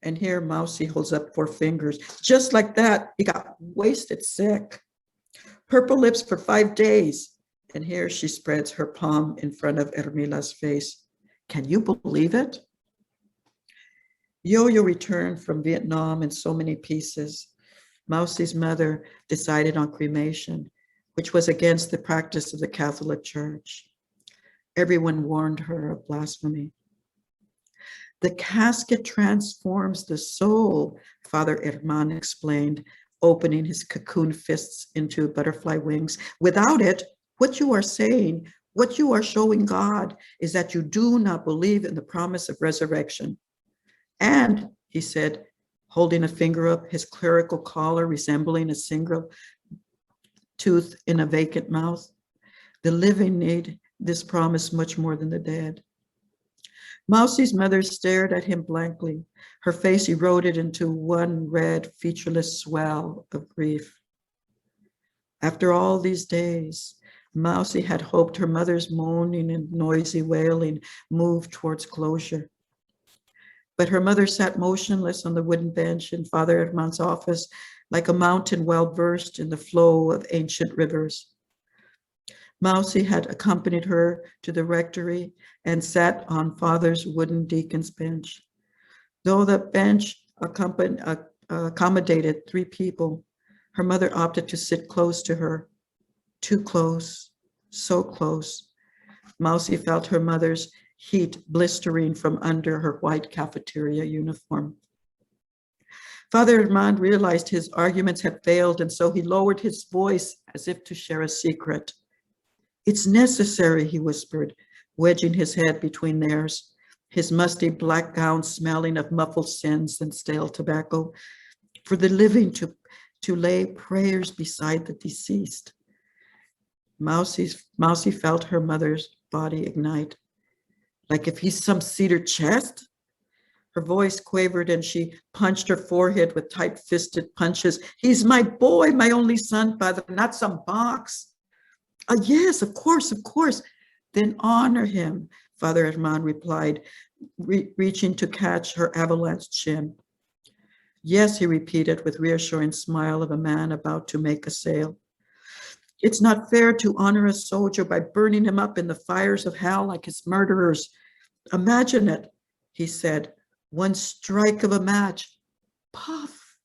And here Mausi holds up 4 fingers. Just like that, he got wasted sick. Purple lips for 5 days. And here she spreads her palm in front of Ermila's face. Can you believe it? Yo-Yo returned from Vietnam in so many pieces. Mausi's mother decided on cremation, which was against the practice of the Catholic Church. Everyone warned her of blasphemy. The casket transforms the soul, Father Herman explained, opening his cocoon fists into butterfly wings. Without it, what you are saying, what you are showing God, is that you do not believe in the promise of resurrection. And, he said, holding a finger up, his clerical collar resembling a single tooth in a vacant mouth, the living need this promise much more than the dead. Mausi's mother stared at him blankly. Her face eroded into one red, featureless swell of grief. After all these days, Mausi had hoped her mother's moaning and noisy wailing moved towards closure. But her mother sat motionless on the wooden bench in Father Herman's office, like a mountain well versed in the flow of ancient rivers. Mausi had accompanied her to the rectory and sat on Father's wooden deacon's bench. Though the bench accommodated 3 people, her mother opted to sit close to her. Too close, so close. Mausi felt her mother's heat blistering from under her white cafeteria uniform. Father Herman realized his arguments had failed, and so he lowered his voice as if to share a secret. It's necessary, he whispered, wedging his head between theirs, his musty black gown smelling of muffled sins and stale tobacco, for the living to lay prayers beside the deceased. Mausi felt her mother's body ignite. Like if he's some cedar chest? Her voice quavered and she punched her forehead with tight-fisted punches. He's my boy, my only son, Father, not some box. Yes, of course. Then honor him, Father Herman replied, reaching to catch her avalanche chin. Yes, he repeated with reassuring smile of a man about to make a sale. It's not fair to honor a soldier by burning him up in the fires of hell like his murderers. Imagine it, he said, one strike of a match, puff,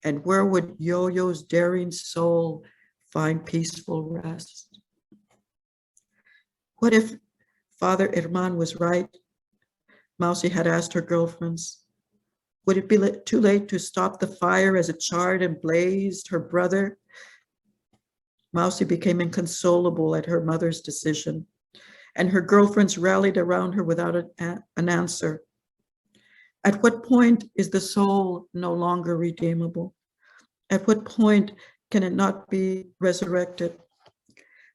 and where would Yo-Yo's daring soul find peaceful rest? What if Father Herman was right? Mausi had asked her girlfriends. Would it be too late to stop the fire as it charred and blazed her brother? Mousie became inconsolable at her mother's decision, and her girlfriends rallied around her without an answer. At what point is the soul no longer redeemable? At what point can it not be resurrected?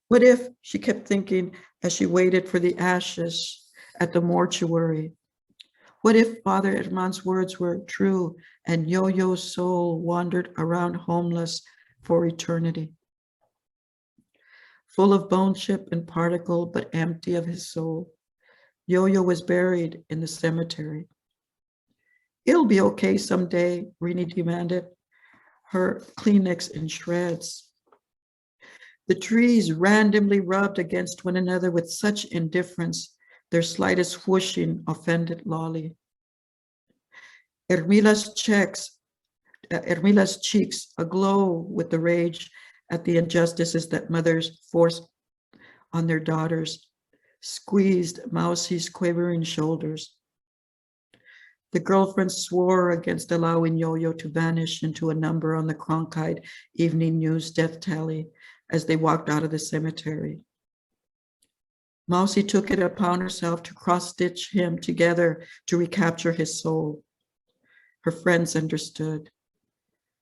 What if, she kept thinking as she waited for the ashes at the mortuary, what if Father Herman's words were true and Yo-Yo's soul wandered around homeless for eternity? Full of bone chip and particle, but empty of his soul, Yo-Yo was buried in the cemetery. It'll be okay someday, Rini demanded, her Kleenex in shreds. The trees randomly rubbed against one another with such indifference, their slightest whooshing offended Lolly. Ermila's cheeks aglow with the rage at the injustices that mothers forced on their daughters, squeezed Mousie's quivering shoulders. The girlfriend swore against allowing Yo-Yo to vanish into a number on the Cronkite Evening News death tally as they walked out of the cemetery. Mousie took it upon herself to cross-stitch him together to recapture his soul. Her friends understood.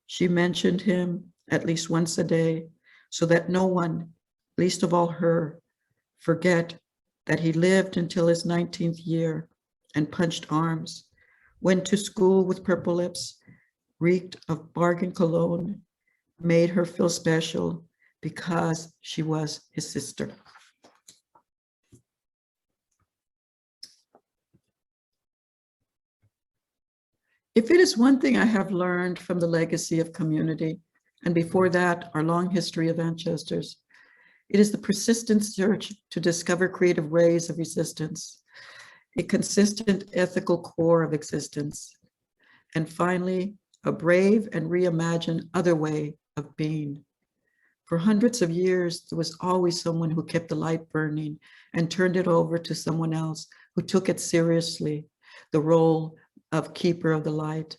She mentioned him at least once a day so that no one, least of all her, forget that he lived until his 19th year and punched arms, went to school with purple lips, reeked of bargain cologne, made her feel special because she was his sister. If it is one thing I have learned from the legacy of community, and before that, our long history of ancestors, it is the persistent search to discover creative ways of resistance, a consistent ethical core of existence, and finally, a brave and reimagined other way of being. For hundreds of years, there was always someone who kept the light burning and turned it over to someone else who took it seriously, the role of keeper of the light,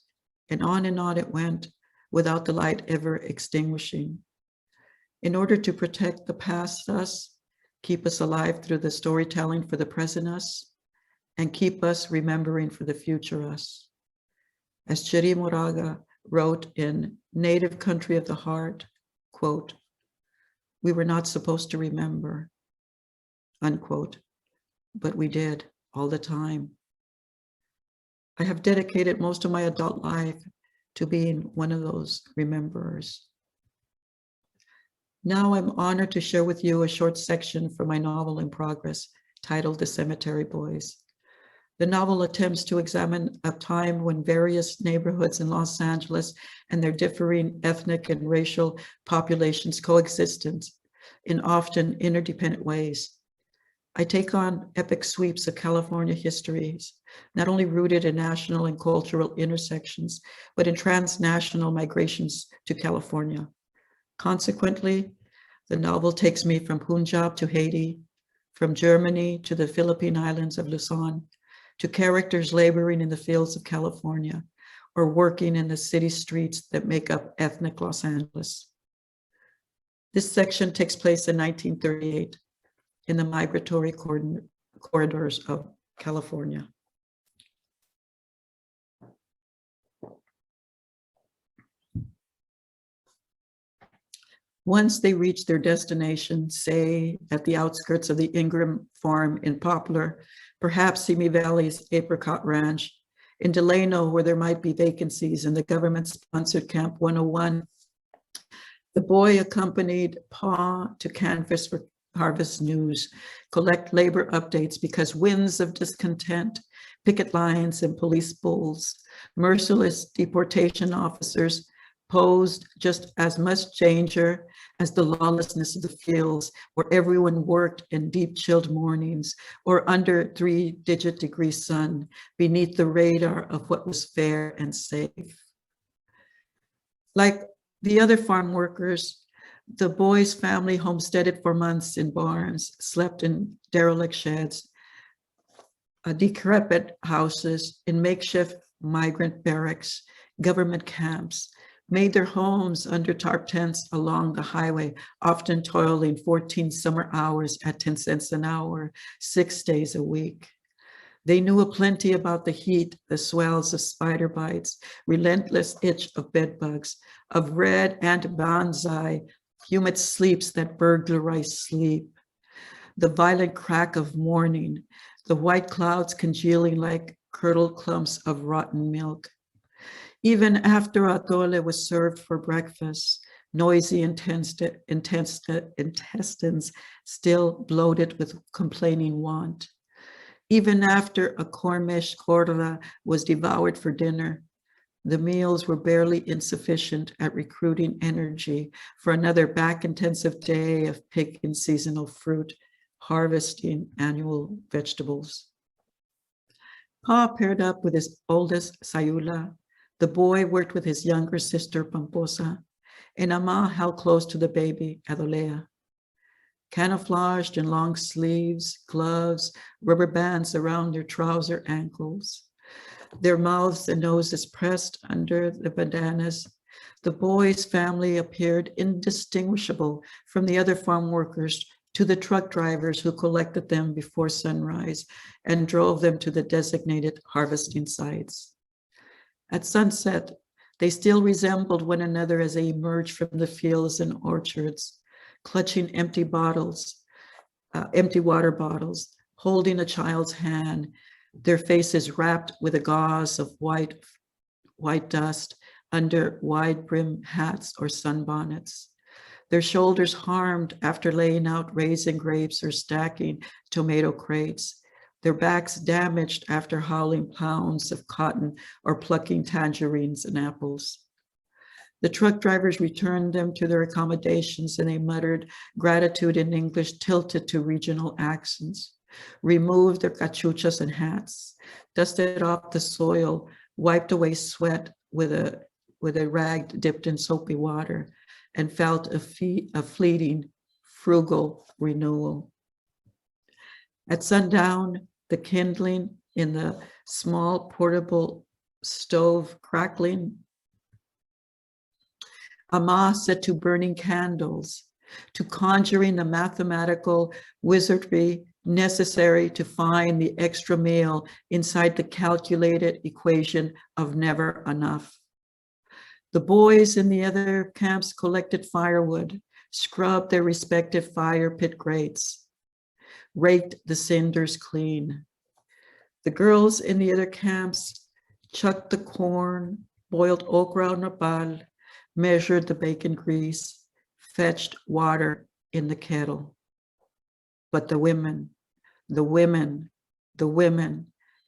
and on it went without the light ever extinguishing. In order to protect the past us, keep us alive through the storytelling for the present us, and keep us remembering for the future us. As Chiri Moraga wrote in Native Country of the Heart, quote, "We were not supposed to remember," unquote, but we did all the time. I have dedicated most of my adult life to being one of those rememberers. Now I'm honored to share with you a short section from my novel in progress titled The Cemetery Boys. The novel attempts to examine a time when various neighborhoods in Los Angeles and their differing ethnic and racial populations coexisted in often interdependent ways. I take on epic sweeps of California histories, not only rooted in national and cultural intersections, but in transnational migrations to California. Consequently, the novel takes me from Punjab to Haiti, from Germany to the Philippine islands of Luzon, to characters laboring in the fields of California or working in the city streets that make up ethnic Los Angeles. This section takes place in 1938 in the migratory corridors of California. Once they reach their destination, say at the outskirts of the Ingram farm in Poplar, perhaps Simi Valley's Apricot Ranch, in Delano where there might be vacancies in the government-sponsored Camp 101, the boy accompanied Pa to canvass for harvest news, collect labor updates because winds of discontent, picket lines and police bulls, merciless deportation officers posed just as much danger as the lawlessness of the fields where everyone worked in deep chilled mornings or under 3-digit degree sun beneath the radar of what was fair and safe. Like the other farm workers, the boy's family homesteaded for months in barns, slept in derelict sheds, decrepit houses, in makeshift migrant barracks, government camps, made their homes under tarp tents along the highway, often toiling 14 summer hours at 10 cents an hour, 6 days a week. They knew aplenty about the heat, the swells of spider bites, relentless itch of bed bugs, of red ant bonsai, humid sleeps that burglarize sleep, the violent crack of morning, the white clouds congealing like curdled clumps of rotten milk. Even after atole was served for breakfast, noisy intestines still bloated with complaining want. Even after a corn mesh corda was devoured for dinner, the meals were barely insufficient at recruiting energy for another back-intensive day of picking seasonal fruit, harvesting annual vegetables. Pa paired up with his oldest, Sayula. The boy worked with his younger sister, Pamposa, and Ama held close to the baby, Adolea. Camouflaged in long sleeves, gloves, rubber bands around their trouser ankles, their mouths and noses pressed under the bandanas, the boy's family appeared indistinguishable from the other farm workers to the truck drivers who collected them before sunrise and drove them to the designated harvesting sites. At sunset, they still resembled one another as they emerged from the fields and orchards, clutching empty bottles, empty water bottles, holding a child's hand, their faces wrapped with a gauze of white dust under wide-brimmed hats or sunbonnets, their shoulders harmed after laying out raisin grapes or stacking tomato crates, their backs damaged after hauling pounds of cotton or plucking tangerines and apples. The truck drivers returned them to their accommodations and they muttered gratitude in English tilted to regional accents, removed their cachuchas and hats, dusted off the soil, wiped away sweat with a rag dipped in soapy water, and felt a fleeting, frugal renewal. At sundown, the kindling in the small portable stove crackling, Ama set to burning candles, to conjuring the mathematical wizardry necessary to find the extra meal inside the calculated equation of never enough. The boys in the other camps collected firewood, scrubbed their respective fire pit grates, raked the cinders clean. The girls in the other camps chucked the corn, boiled okra or nopal, measured the bacon grease, fetched water in the kettle. But the women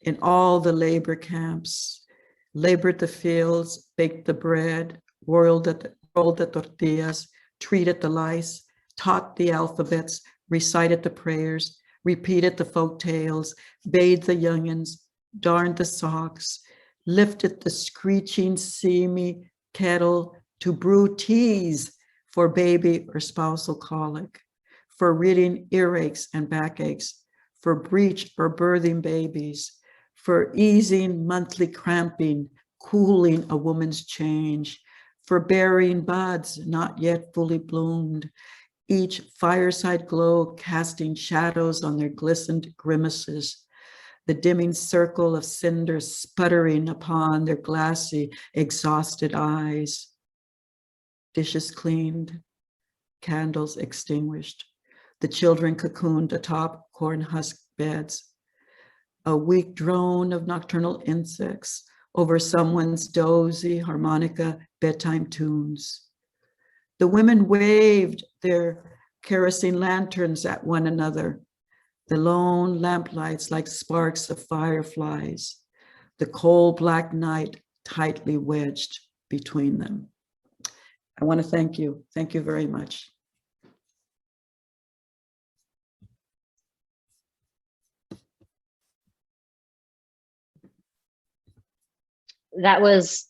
in all the labor camps labored the fields, baked the bread, rolled the tortillas, treated the lice, taught the alphabets, recited the prayers, repeated the folk tales, bathed the youngins, darned the socks, lifted the screeching, seamy kettle to brew teas for baby or spousal colic, for ridding earaches and backaches, for breech or birthing babies, for easing monthly cramping, cooling a woman's change, for burying buds not yet fully bloomed, each fireside glow casting shadows on their glistened grimaces, the dimming circle of cinders sputtering upon their glassy, exhausted eyes. Dishes cleaned, candles extinguished, the children cocooned atop corn husk beds, a weak drone of nocturnal insects over someone's dozy harmonica bedtime tunes. The women waved their kerosene lanterns at one another, the lone lamplights like sparks of fireflies, the coal black night tightly wedged between them. I want to thank you. Thank you very much. That was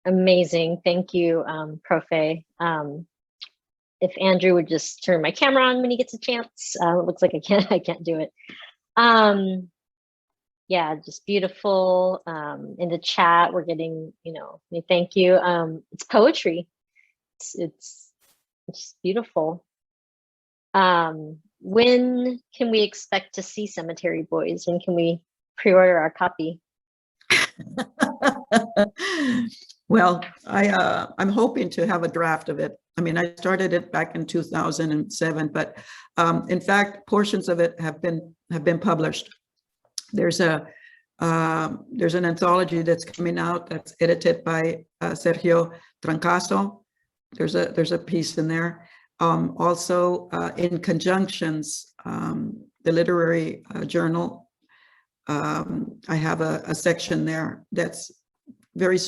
amazing. Thank you, Profe. If Andrew would just turn my camera on when he gets a chance. It looks like I can't do it. yeah, just beautiful. In the chat, we're getting, thank you. It's poetry. It's beautiful. When can we expect to see Cemetery Boys? When can we pre-order our copy? Well, I'm hoping to have a draft of it. I mean, I started it back in 2007, but in fact, portions of it have been published. There's an anthology that's coming out that's edited by Sergio Trancaso. There's a piece in there. Also, in Conjunctions, the literary journal, I have a section there that's very,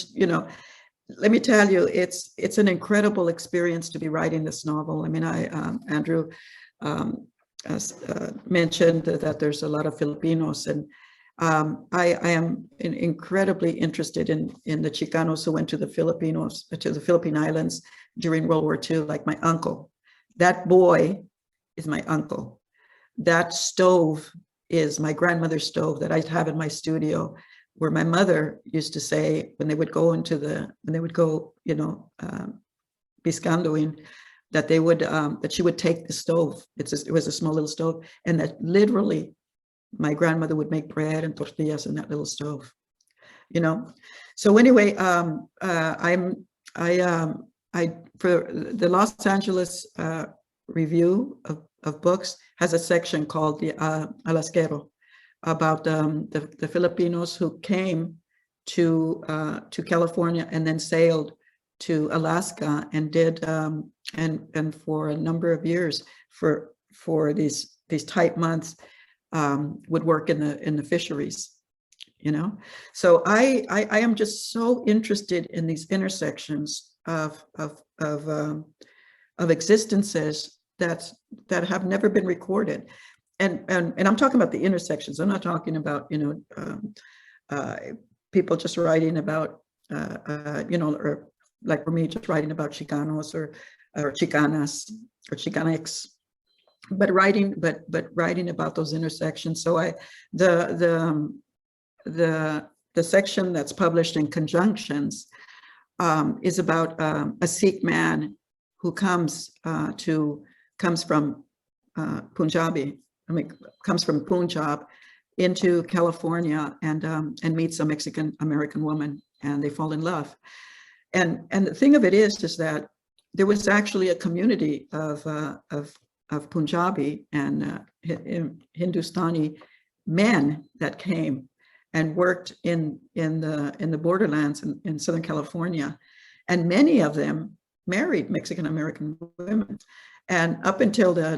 let me tell you, it's an incredible experience to be writing this novel. I mean, Andrew mentioned that there's a lot of Filipinos, and I am incredibly interested in the Chicanos who went to the Philippine Islands during World War II, like my uncle. That boy is my uncle. That stove is my grandmother's stove that I have in my studio, where my mother used to say when they would go piscandoing, that she would take the stove. It was a small little stove, and that literally my grandmother would make bread and tortillas in that little stove. So anyway, I for the Los Angeles Review of Books has a section called the Alasquero, about the Filipinos who came to California and then sailed to Alaska and did and for a number of years for these tight months would work in the fisheries. So I am just so interested in these intersections of existences that have never been recorded, and I'm talking about the intersections. I'm not talking about people just writing about or like for me just writing about Chicanos or Chicanas or Chicanx, but writing about those intersections. So the section that's published in Conjunctions is about a Sikh man who comes from Punjabi. Comes from Punjab into California and meets a Mexican American woman, and they fall in love. And the thing of it is that there was actually a community of Punjabi and Hindustani men that came and worked in the borderlands in Southern California, and many of them married Mexican American women. And up until the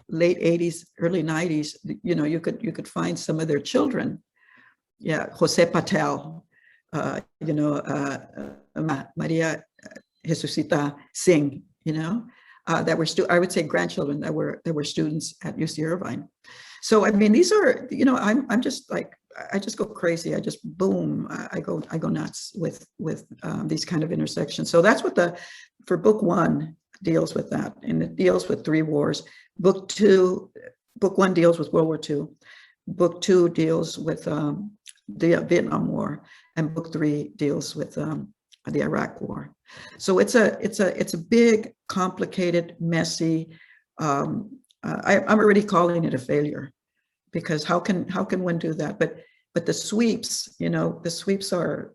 late 80s, early 90s, you could find some of their children. Yeah, Jose Patel, Maria Jesusita Singh, that were I would say grandchildren that were students at UC Irvine. So I mean, these are, I'm just like, I just go crazy. I just boom, I go nuts with these kind of intersections. So that's what for book one deals with that, and it deals with 3 wars. Book one deals with World War II. Book 2 deals with the Vietnam War, and book 3 deals with the Iraq War. So it's a big, complicated, messy. I'm already calling it a failure, because how can one do that? But the sweeps, the sweeps are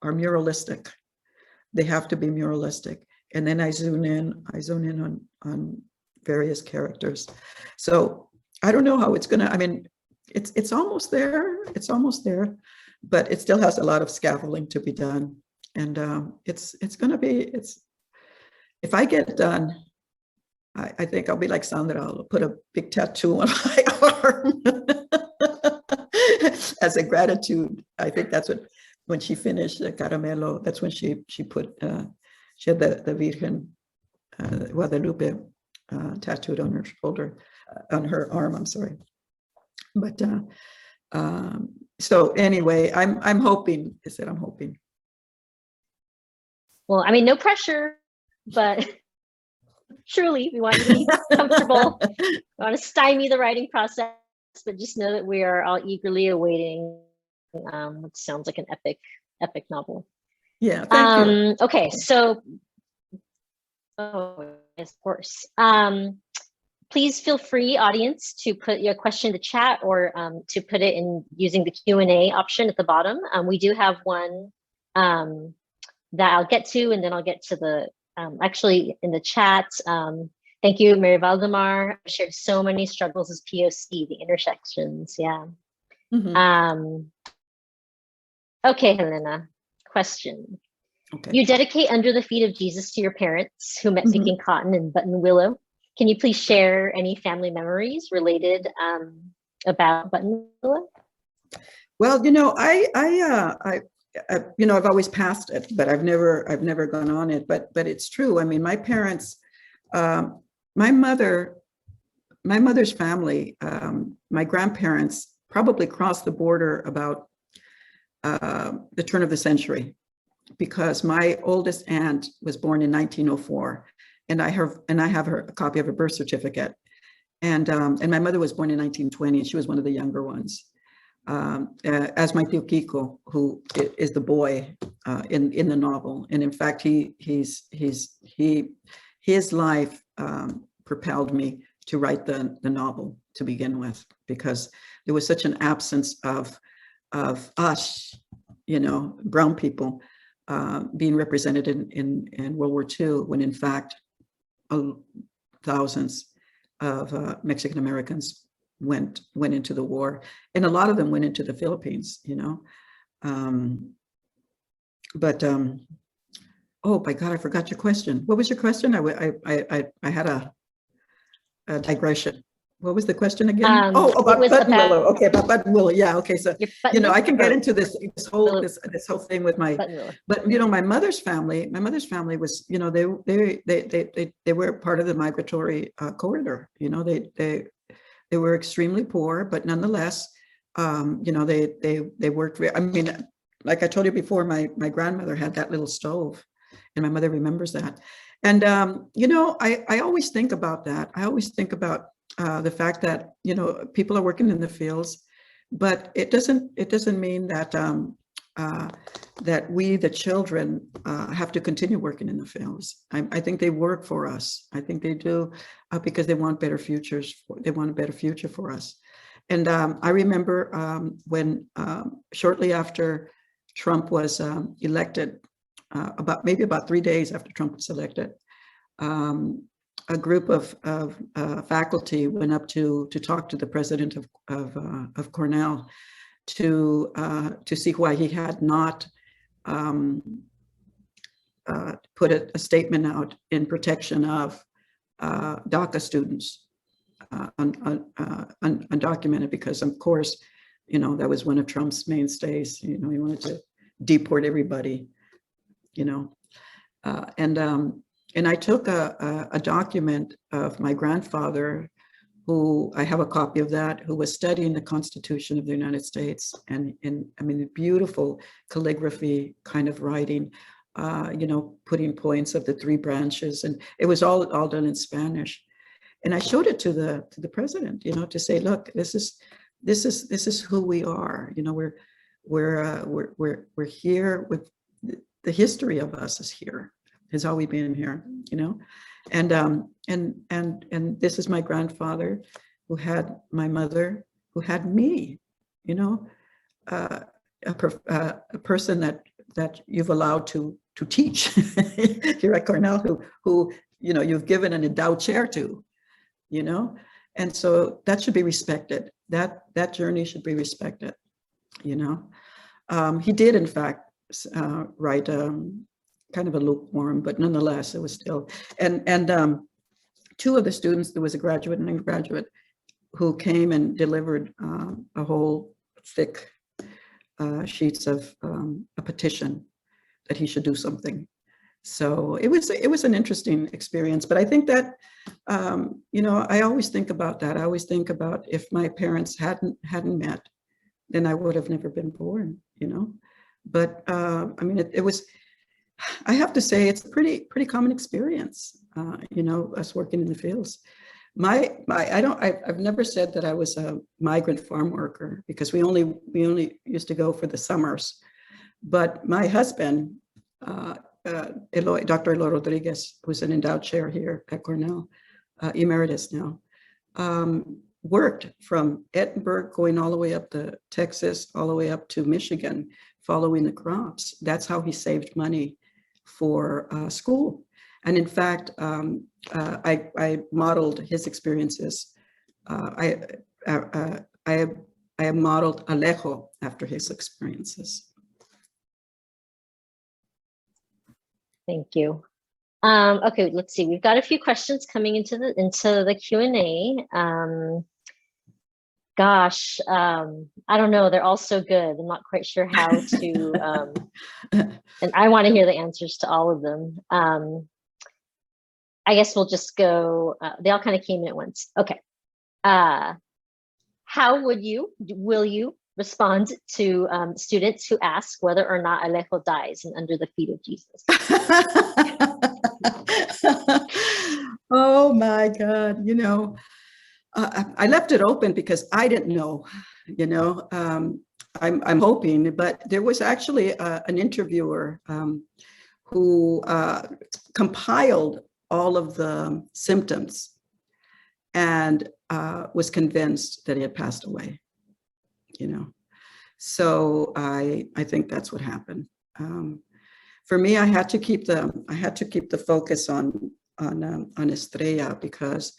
muralistic. They have to be muralistic. And then I zone in on various characters. So I don't know how it's gonna, I mean, it's almost there. It's almost there, but it still has a lot of scaffolding to be done. And it's gonna be, if I get it done, I think I'll be like Sandra. I'll put a big tattoo on my arm as a gratitude. I think that's when she finished the Caramelo, that's when she put, she had the Virgen Guadalupe tattooed on her shoulder, on her arm, I'm sorry. But so anyway, I'm hoping, I'm hoping. Well, I mean, no pressure, but truly we want you to be comfortable. We want to stymie the writing process. but just know that we are all eagerly awaiting what sounds like an epic novel. Yeah, thank you. Okay, so, oh, yes, of course. Please feel free, audience, to put your question in the chat or to put it in using the Q&A option at the bottom. We do have one that I'll get to, and then I'll get to the, actually in the chat. Thank you, Mary Valdemar. Shared so many struggles as POC, the intersections, yeah. Okay, Helena, question. Okay. You dedicate Under the Feet of Jesus to your parents who met picking cotton in Button Willow. Can you please share any family memories related about Button Willow? Well, you know, you know, I've always passed it, but I've never gone on it. But it's true. I mean, my parents, my mother's family, my grandparents probably crossed the border about the turn of the century, because my oldest aunt was born in 1904. And I have a copy of her birth certificate, and my mother was born in 1920, and she was one of the younger ones. As my tío Kiko, who is the boy in the novel, and in fact, his life propelled me to write the novel to begin with, because there was such an absence of us, you know, brown people being represented in World War II, when in fact thousands of Mexican Americans went into the war, and a lot of them went into the Philippines, you know. Oh my God, I forgot your question. What was your question? I had a digression. What was the question again? About Button Willow. Okay, about Button Willow. Yeah. Okay. So you know, I can get into this whole thing with my. But you know, my mother's family was, you know, they were part of the migratory corridor. You know, they were extremely poor, but nonetheless, you know, they worked. I mean, like I told you before, my grandmother had that little stove, and my mother remembers that. And you know, I always think about that. I always think about the fact that, you know, people are working in the fields, but it doesn't mean that that we, the children, have to continue working in the fields. I think they work for us. I think they do because they want better futures. They want a better future for us. And I remember when shortly after Trump was elected, maybe about 3 days after Trump was elected, a group of faculty went up to talk to the president of Cornell to see why he had not put a statement out in protection of DACA students, undocumented, because of course, you know, that was one of Trump's mainstays. You know, he wanted to deport everybody, you know, and I took a document of my grandfather, who I have a copy of that, who was studying the Constitution of the United States, and I mean, the beautiful calligraphy kind of writing, you know, putting points of the 3 branches, and it was all done in Spanish. And I showed it to the president, you know, to say, look, this is who we are. You know, we're here with the history of us is here. Has always been here, you know, and this is my grandfather, who had my mother, who had me, you know, a person that you've allowed to teach here at Cornell, who you know, you've given an endowed chair to, you know, and so that should be respected. That journey should be respected, you know. He did, in fact, write kind of a lukewarm, but nonetheless, it was still, and 2 of the students, there was a graduate and an undergraduate, who came and delivered a whole thick sheets of a petition that he should do something. So it was an interesting experience. But I think that, you know, I always think about that. I always think about, if my parents hadn't met, then I would have never been born, you know. But I mean, it was, I have to say, it's a pretty common experience, you know, us working in the fields. I've never said that I was a migrant farm worker because we only used to go for the summers. But my husband, Dr. Eloy Rodriguez, who's an endowed chair here at Cornell, emeritus now, worked from Edinburgh going all the way up to Texas, all the way up to Michigan, following the crops. That's how he saved money for school. And in fact, I modeled his experiences. I have modeled Alejo after his experiences. Thank you. Okay, let's see. We've got a few questions coming into the Q&A. Gosh, I don't know. They're all so good. I'm not quite sure how to, and I want to hear the answers to all of them. I guess we'll just go, they all kind of came in at once. Okay. How will you respond to students who ask whether or not Alejo dies in Under the Feet of Jesus? Oh my God, you know, I left it open because I didn't know, you know, I'm hoping, but there was actually an interviewer who compiled all of the symptoms and was convinced that he had passed away, you know. So I think that's what happened. For me, I had to keep the focus on Estrella because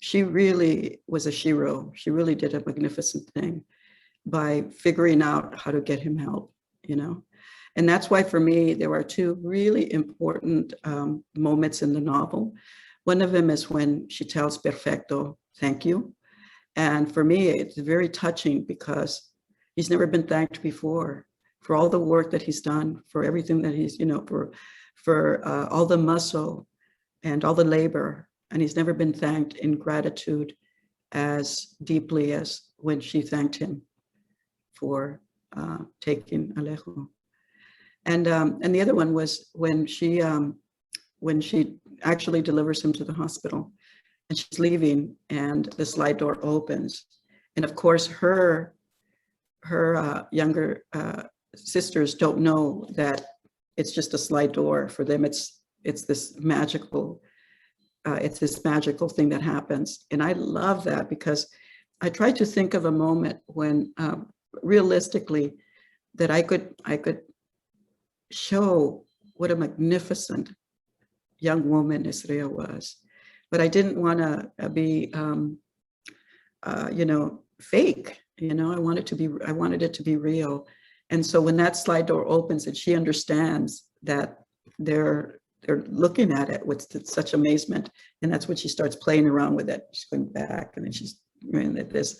she really was a hero. She really did a magnificent thing by figuring out how to get him help, you know. And that's why for me, there are two really important moments in the novel. One of them is when she tells Perfecto, thank you. And for me, it's very touching because he's never been thanked before for all the work that he's done, for everything that he's, you know, for all the muscle and all the labor. And he's never been thanked in gratitude as deeply as when she thanked him for taking Alejo. And the other one was when she actually delivers him to the hospital and she's leaving and the slide door opens. And of course, her younger sisters don't know that it's just a slide door. For them, it's this magical thing that happens. And I love that because I try to think of a moment when realistically that I could show what a magnificent young woman Estrella was, but I didn't want to be, you know, fake. You know, I wanted it to be real. And so when that slide door opens and she understands that they're looking at it with such amazement, and that's when she starts playing around with it. She's going back, and then she's doing this,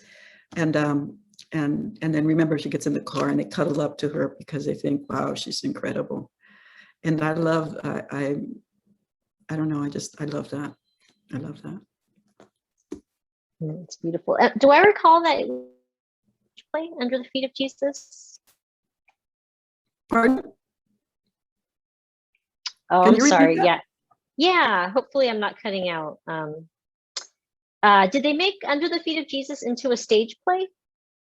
and then remember she gets in the car and they cuddle up to her because they think, wow, she's incredible. And I love, I don't know, I love that. I love that. It's beautiful. Do I recall that play, Under the Feet of Jesus? Pardon? Oh, I'm sorry. Yeah. Hopefully, I'm not cutting out. Did they make Under the Feet of Jesus into a stage play,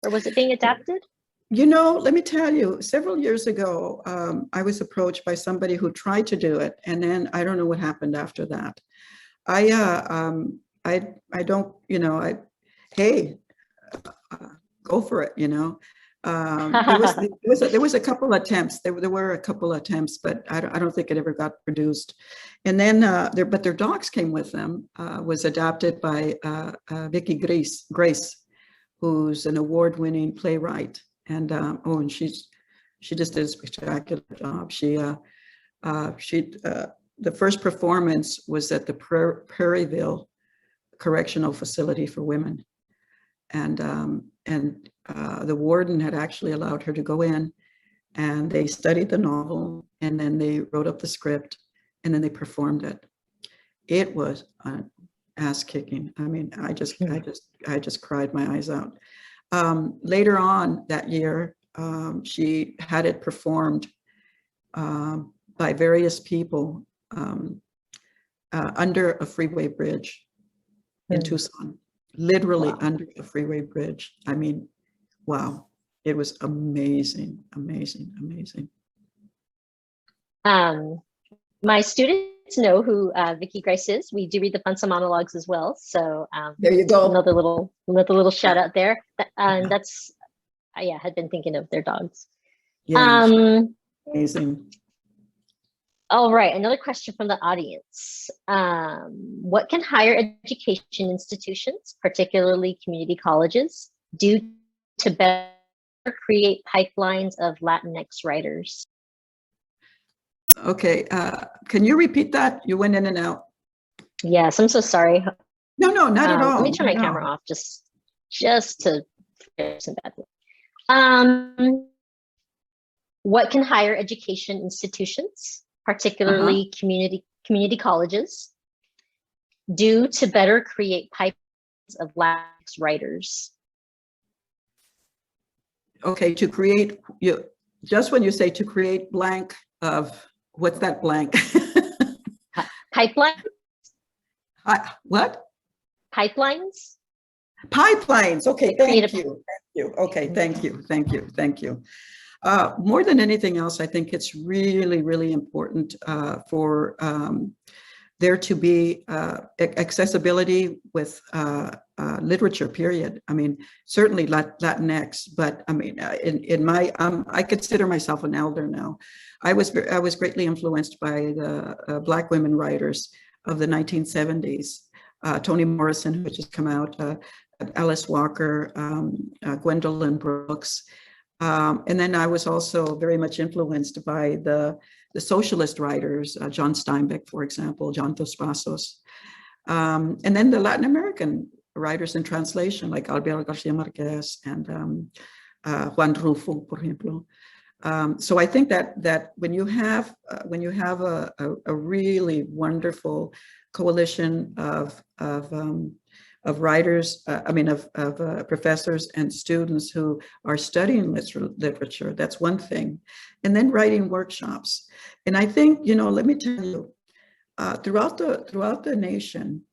or was it being adapted? You know, let me tell you, several years ago, I was approached by somebody who tried to do it, and then I don't know what happened after that. I don't, you know, hey, go for it, you know. There was a couple of attempts. There were a couple of attempts, but I don't think it ever got produced. And then but their dogs came with them. Was adapted by Vicky Grace, who's an award-winning playwright. And and she just did a spectacular job. The first performance was at the Prairieville Correctional Facility for Women, and the warden had actually allowed her to go in, and they studied the novel, and then they wrote up the script, and then they performed it. It was an ass kicking. I mean, I just cried my eyes out. Later on that year, she had it performed by various people under a freeway bridge. in Tucson, literally Wow. under a freeway bridge. I mean, wow, it was amazing, amazing, amazing. My students know who Vicky Grice is. We do read the Funsa monologues as well. So There you go. another little shout out there. And that's, yeah, had been thinking of their dogs. Yeah, amazing. All right, another question from the audience. What can higher education institutions, particularly community colleges, do to better create pipelines of Latinx writers? Okay, can you repeat that? You went in and out. Yes, I'm so sorry. No, not at all. Let me turn my Not at camera all. off just to some bad. What can higher education institutions, particularly community colleges, do to better create pipelines of Latinx writers? Okay, to create, you just when you say to create blank of, what's that blank? Pipeline? What? Pipelines? Pipelines. Okay, Creative. thank you. Okay, thank you. More than anything else, I think it's really, really important for there to be accessibility with literature, period. I mean, certainly Latinx, but I mean, in my, I consider myself an elder now. I was greatly influenced by the Black women writers of the 1970s. Toni Morrison, who had just come out, Alice Walker, Gwendolyn Brooks. And then I was also very much influenced by the socialist writers, John Steinbeck, for example, John Dos Passos. And then the Latin American writers in translation, like Alberto Garcia Marquez and Juan Rulfo, for example. So I think that when you have a really wonderful coalition of writers, of professors and students who are studying literature, that's one thing. And then writing workshops. And I think, let me tell you, throughout the nation,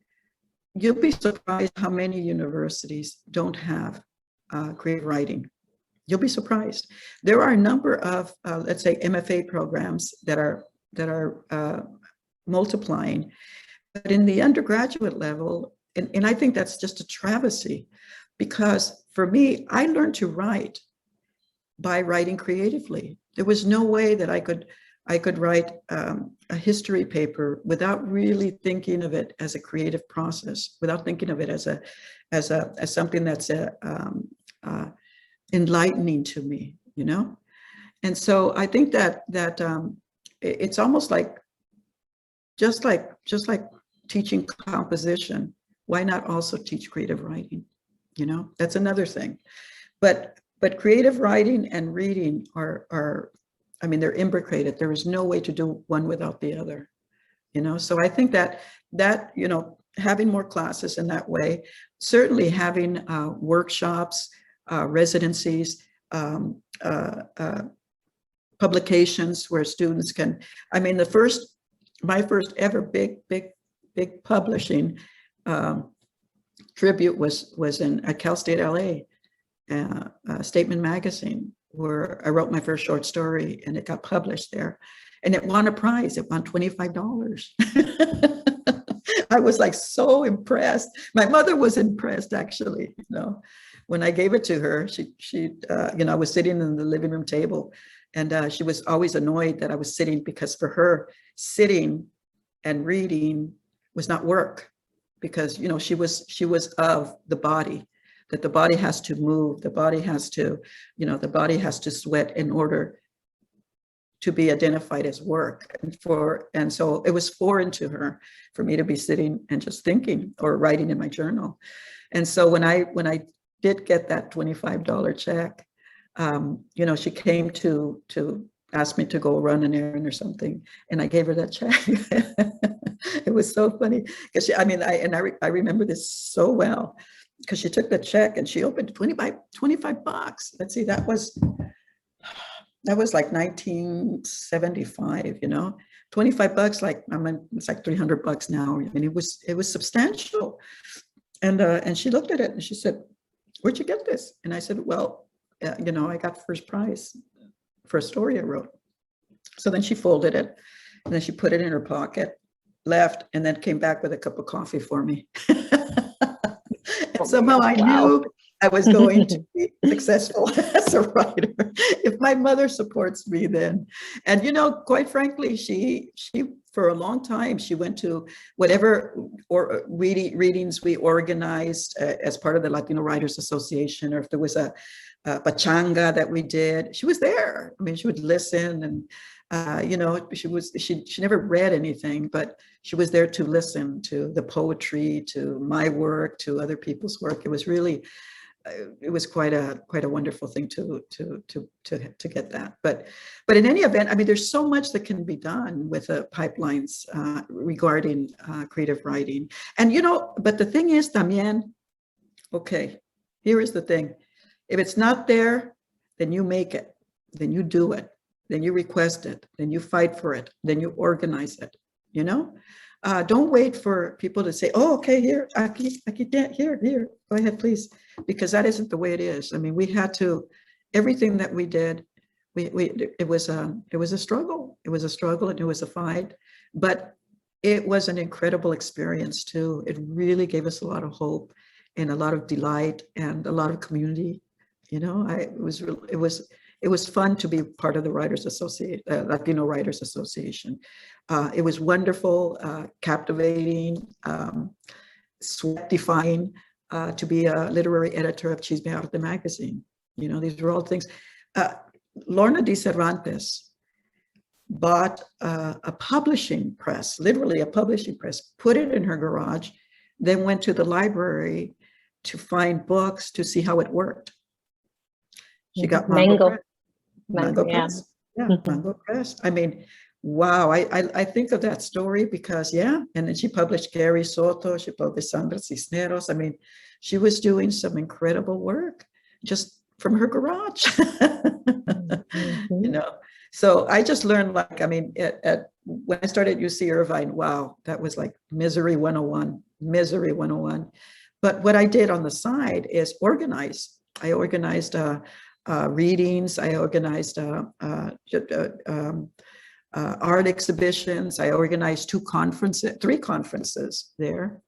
you'll be surprised how many universities don't have creative writing. You'll be surprised. There are a number of, let's say, MFA programs that are multiplying, but in the undergraduate level, and I think that's just a travesty, because for me, I learned to write by writing creatively. There was no way that I could write a history paper without really thinking of it as a creative process, without thinking of it as something that's enlightening to me, And so I think that it's almost like just like teaching composition. Why not also teach creative writing? That's another thing. But creative writing and reading are they're imbricated. There is no way to do one without the other. So I think that having more classes in that way, certainly having workshops, residencies, publications where students can. My first ever big publishing tribute was at Cal State LA, Statement Magazine, where I wrote my first short story, and it got published there, and it won a prize. It won $25. I was like so impressed. My mother was impressed, actually. When I gave it to her, she I was sitting in the living room table, and she was always annoyed that I was sitting, because for her, sitting and reading was not work, because she was of the body, that the body has to move, the body has to sweat in order to be identified as work. And so it was foreign to her for me to be sitting and just thinking or writing in my journal. And so when I did get that $25 check, she came to ask me to go run an errand or something, and I gave her that check. It was so funny, because I remember this so well, because she took the check and she opened $25. Let's see, that was like 1975, $25, it's like $300 now. It was substantial. And she looked at it and she said, "Where'd you get this?" And I said, "Well, I got first prize for a story I wrote." So then she folded it and then she put it in her pocket, left, and then came back with a cup of coffee for me. And somehow I knew I was going to be successful as a writer if my mother supports me then. And quite frankly, she for a long time she went to whatever readings we organized as part of the Latino Writers Association, or if there was a pachanga that we did, she was there. I mean, she would listen, and she never read anything, but she was there to listen to the poetry, to my work, to other people's work. It was really, it was quite a wonderful thing to get that. But in any event, I mean, there's so much that can be done with pipelines regarding creative writing. And but the thing is, también, okay, here is the thing. If it's not there, then you make it, then you do it, then you request it, then you fight for it, then you organize it. Don't wait for people to say, "Oh, okay, here, here, go ahead, please," because that isn't the way it is. I mean, we had to, everything that we did, it was a struggle. It was a struggle and it was a fight, but it was an incredible experience too. It really gave us a lot of hope and a lot of delight and a lot of community. It was fun to be part of the Latino Writers Association. It was wonderful, captivating, sweat-defying to be a literary editor of Chisme Arte magazine. These were all things. Lorna de Cervantes bought a publishing press, literally a publishing press, put it in her garage, then went to the library to find books to see how it worked. She got Mango Press. Yeah, Mango Press. I mean, wow, I think of that story because, and then she published Gary Soto, she published Sandra Cisneros. I mean, she was doing some incredible work just from her garage. So I just learned, when I started UC Irvine, wow, that was like misery 101. But what I did on the side is organize. I organized readings. I organized art exhibitions. I organized 3 conferences there.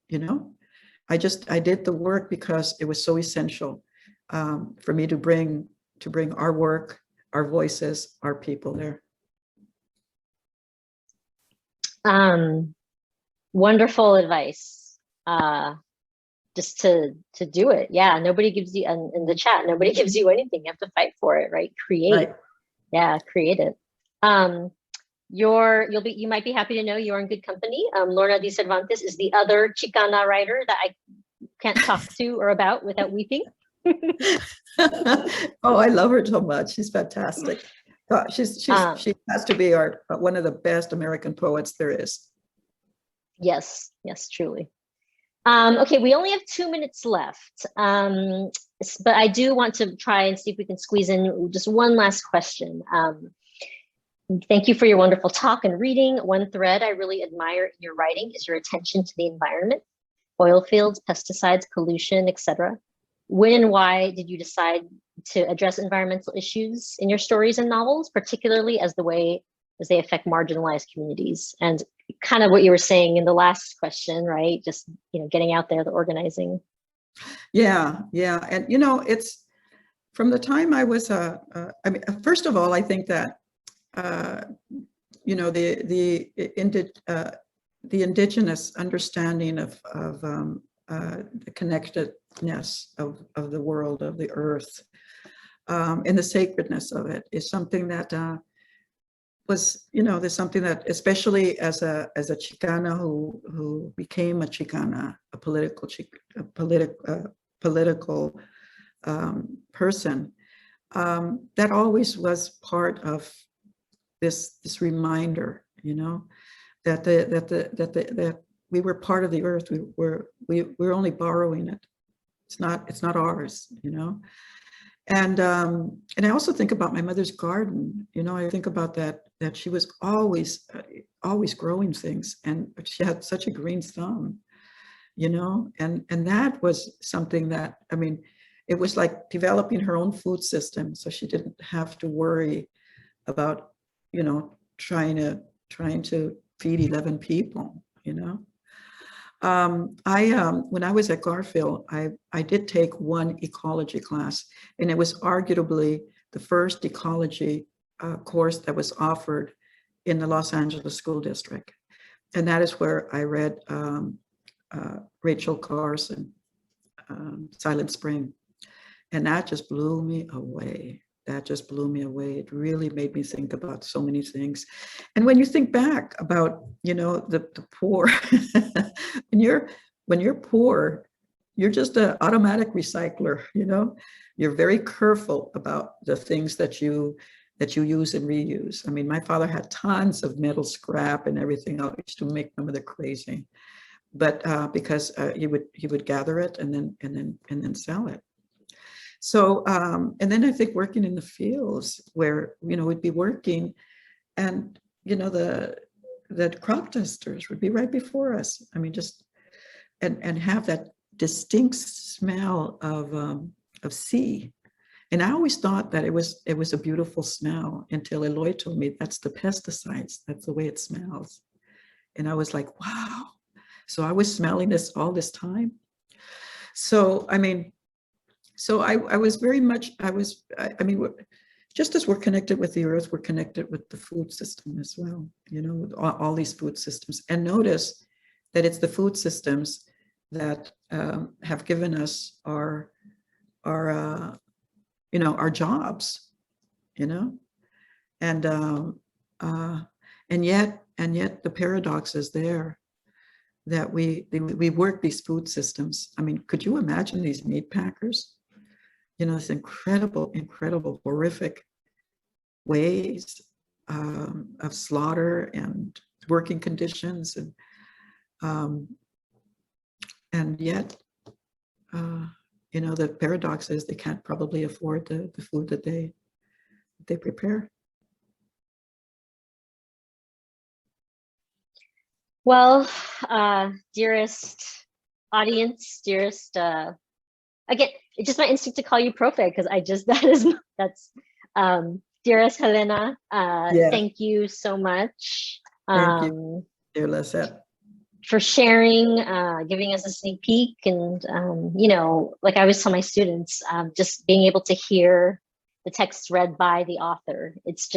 I did the work because it was so essential for me to bring our work, our voices, our people there. Wonderful advice. Just to do it. Yeah, nobody gives you, in the chat, nobody gives you anything. You have to fight for it, right? Create it. You might be happy to know you're in good company. Lorna de Cervantes is the other Chicana writer that I can't talk to or about without weeping. Oh, I love her so much. She's fantastic. She has to be one of the best American poets there is. Yes, truly. Okay, we only have 2 minutes left, but I do want to try and see if we can squeeze in just one last question. Thank you for your wonderful talk and reading. One thread I really admire in your writing is your attention to the environment, oil fields, pesticides, pollution, etc. When and why did you decide to address environmental issues in your stories and novels, particularly as they affect marginalized communities? And kind of what you were saying in the last question, right? Just, getting out there, the organizing. Yeah. And, it's from the time I was, first of all, I think that, the indigenous understanding of the connectedness of the world, of the earth, and the sacredness of it is something that there's something that, especially as a Chicana who became a Chicana, a political person, that always was part of this reminder, that we were part of the earth. We're only borrowing it. It's not ours, And I also think about my mother's garden. I think about that she was always growing things, and she had such a green thumb. you know, and that was something that, I mean, it was like developing her own food system. So she didn't have to worry about, you know, trying to feed 11 people, you know. When I was at Garfield, I did take one ecology class, and it was arguably the first ecology course that was offered in the Los Angeles School District. And that is where I read Rachel Carson, Silent Spring. And that just blew me away. That just blew me away. It really made me think about so many things. And when you think back about, you know, the poor, when you're poor, you're just an automatic recycler, you know. You're very careful about the things that you use and reuse. I mean, my father had tons of metal scrap and everything else. Used to make my mother crazy, but because he would gather it and then sell it. So, and then I think working in the fields where, you know, we'd be working and, you know, the crop dusters would be right before us. I mean, just, and have that distinct smell of sea. And I always thought that it was a beautiful smell until Eloy told me that's the pesticides. That's the way it smells. And I was like, wow. So I was smelling this all this time. So, I mean, so I was very much, I mean, just as we're connected with the earth, we're connected with the food system as well, you know, with all these food systems. And notice that it's the food systems that have given us our you know, our jobs, you know, and yet the paradox is there that we work these food systems. I mean, could you imagine these meat packers? You know, this incredible, horrific ways of slaughter and working conditions, and yet, you know, the paradox is they can't probably afford the food that they prepare. Well, dearest audience, dearest, again, it's just my instinct to call you Profe because that's dearest Helena. Yeah. Thank you so much. Thank you, dear Lisette, for sharing, giving us a sneak peek, and you know, like I always tell my students, just being able to hear the text read by the author, it's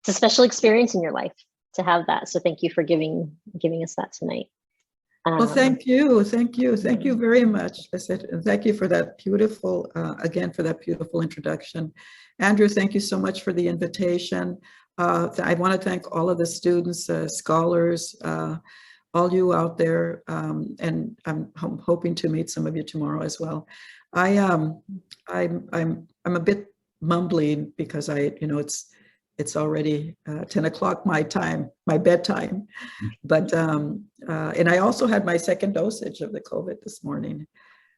a special experience in your life to have that. So thank you for giving us that tonight. Well, thank you very much, Lisette, and thank you for that beautiful, again, for that beautiful introduction. Andrew, thank you so much for the invitation. I want to thank all of the students, scholars, all you out there, and I'm hoping to meet some of you tomorrow as well. I'm a bit mumbling because you know, it's already 10 o'clock my bedtime, but and I also had my second dosage of the COVID this morning,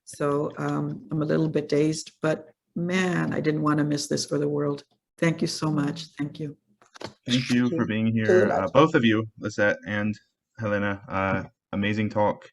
so I'm a little bit dazed, but man, I didn't want to miss this for the world. Thank you so much. Thank you. Thank you for being here, both of you, Lisette and Helena. Amazing talk.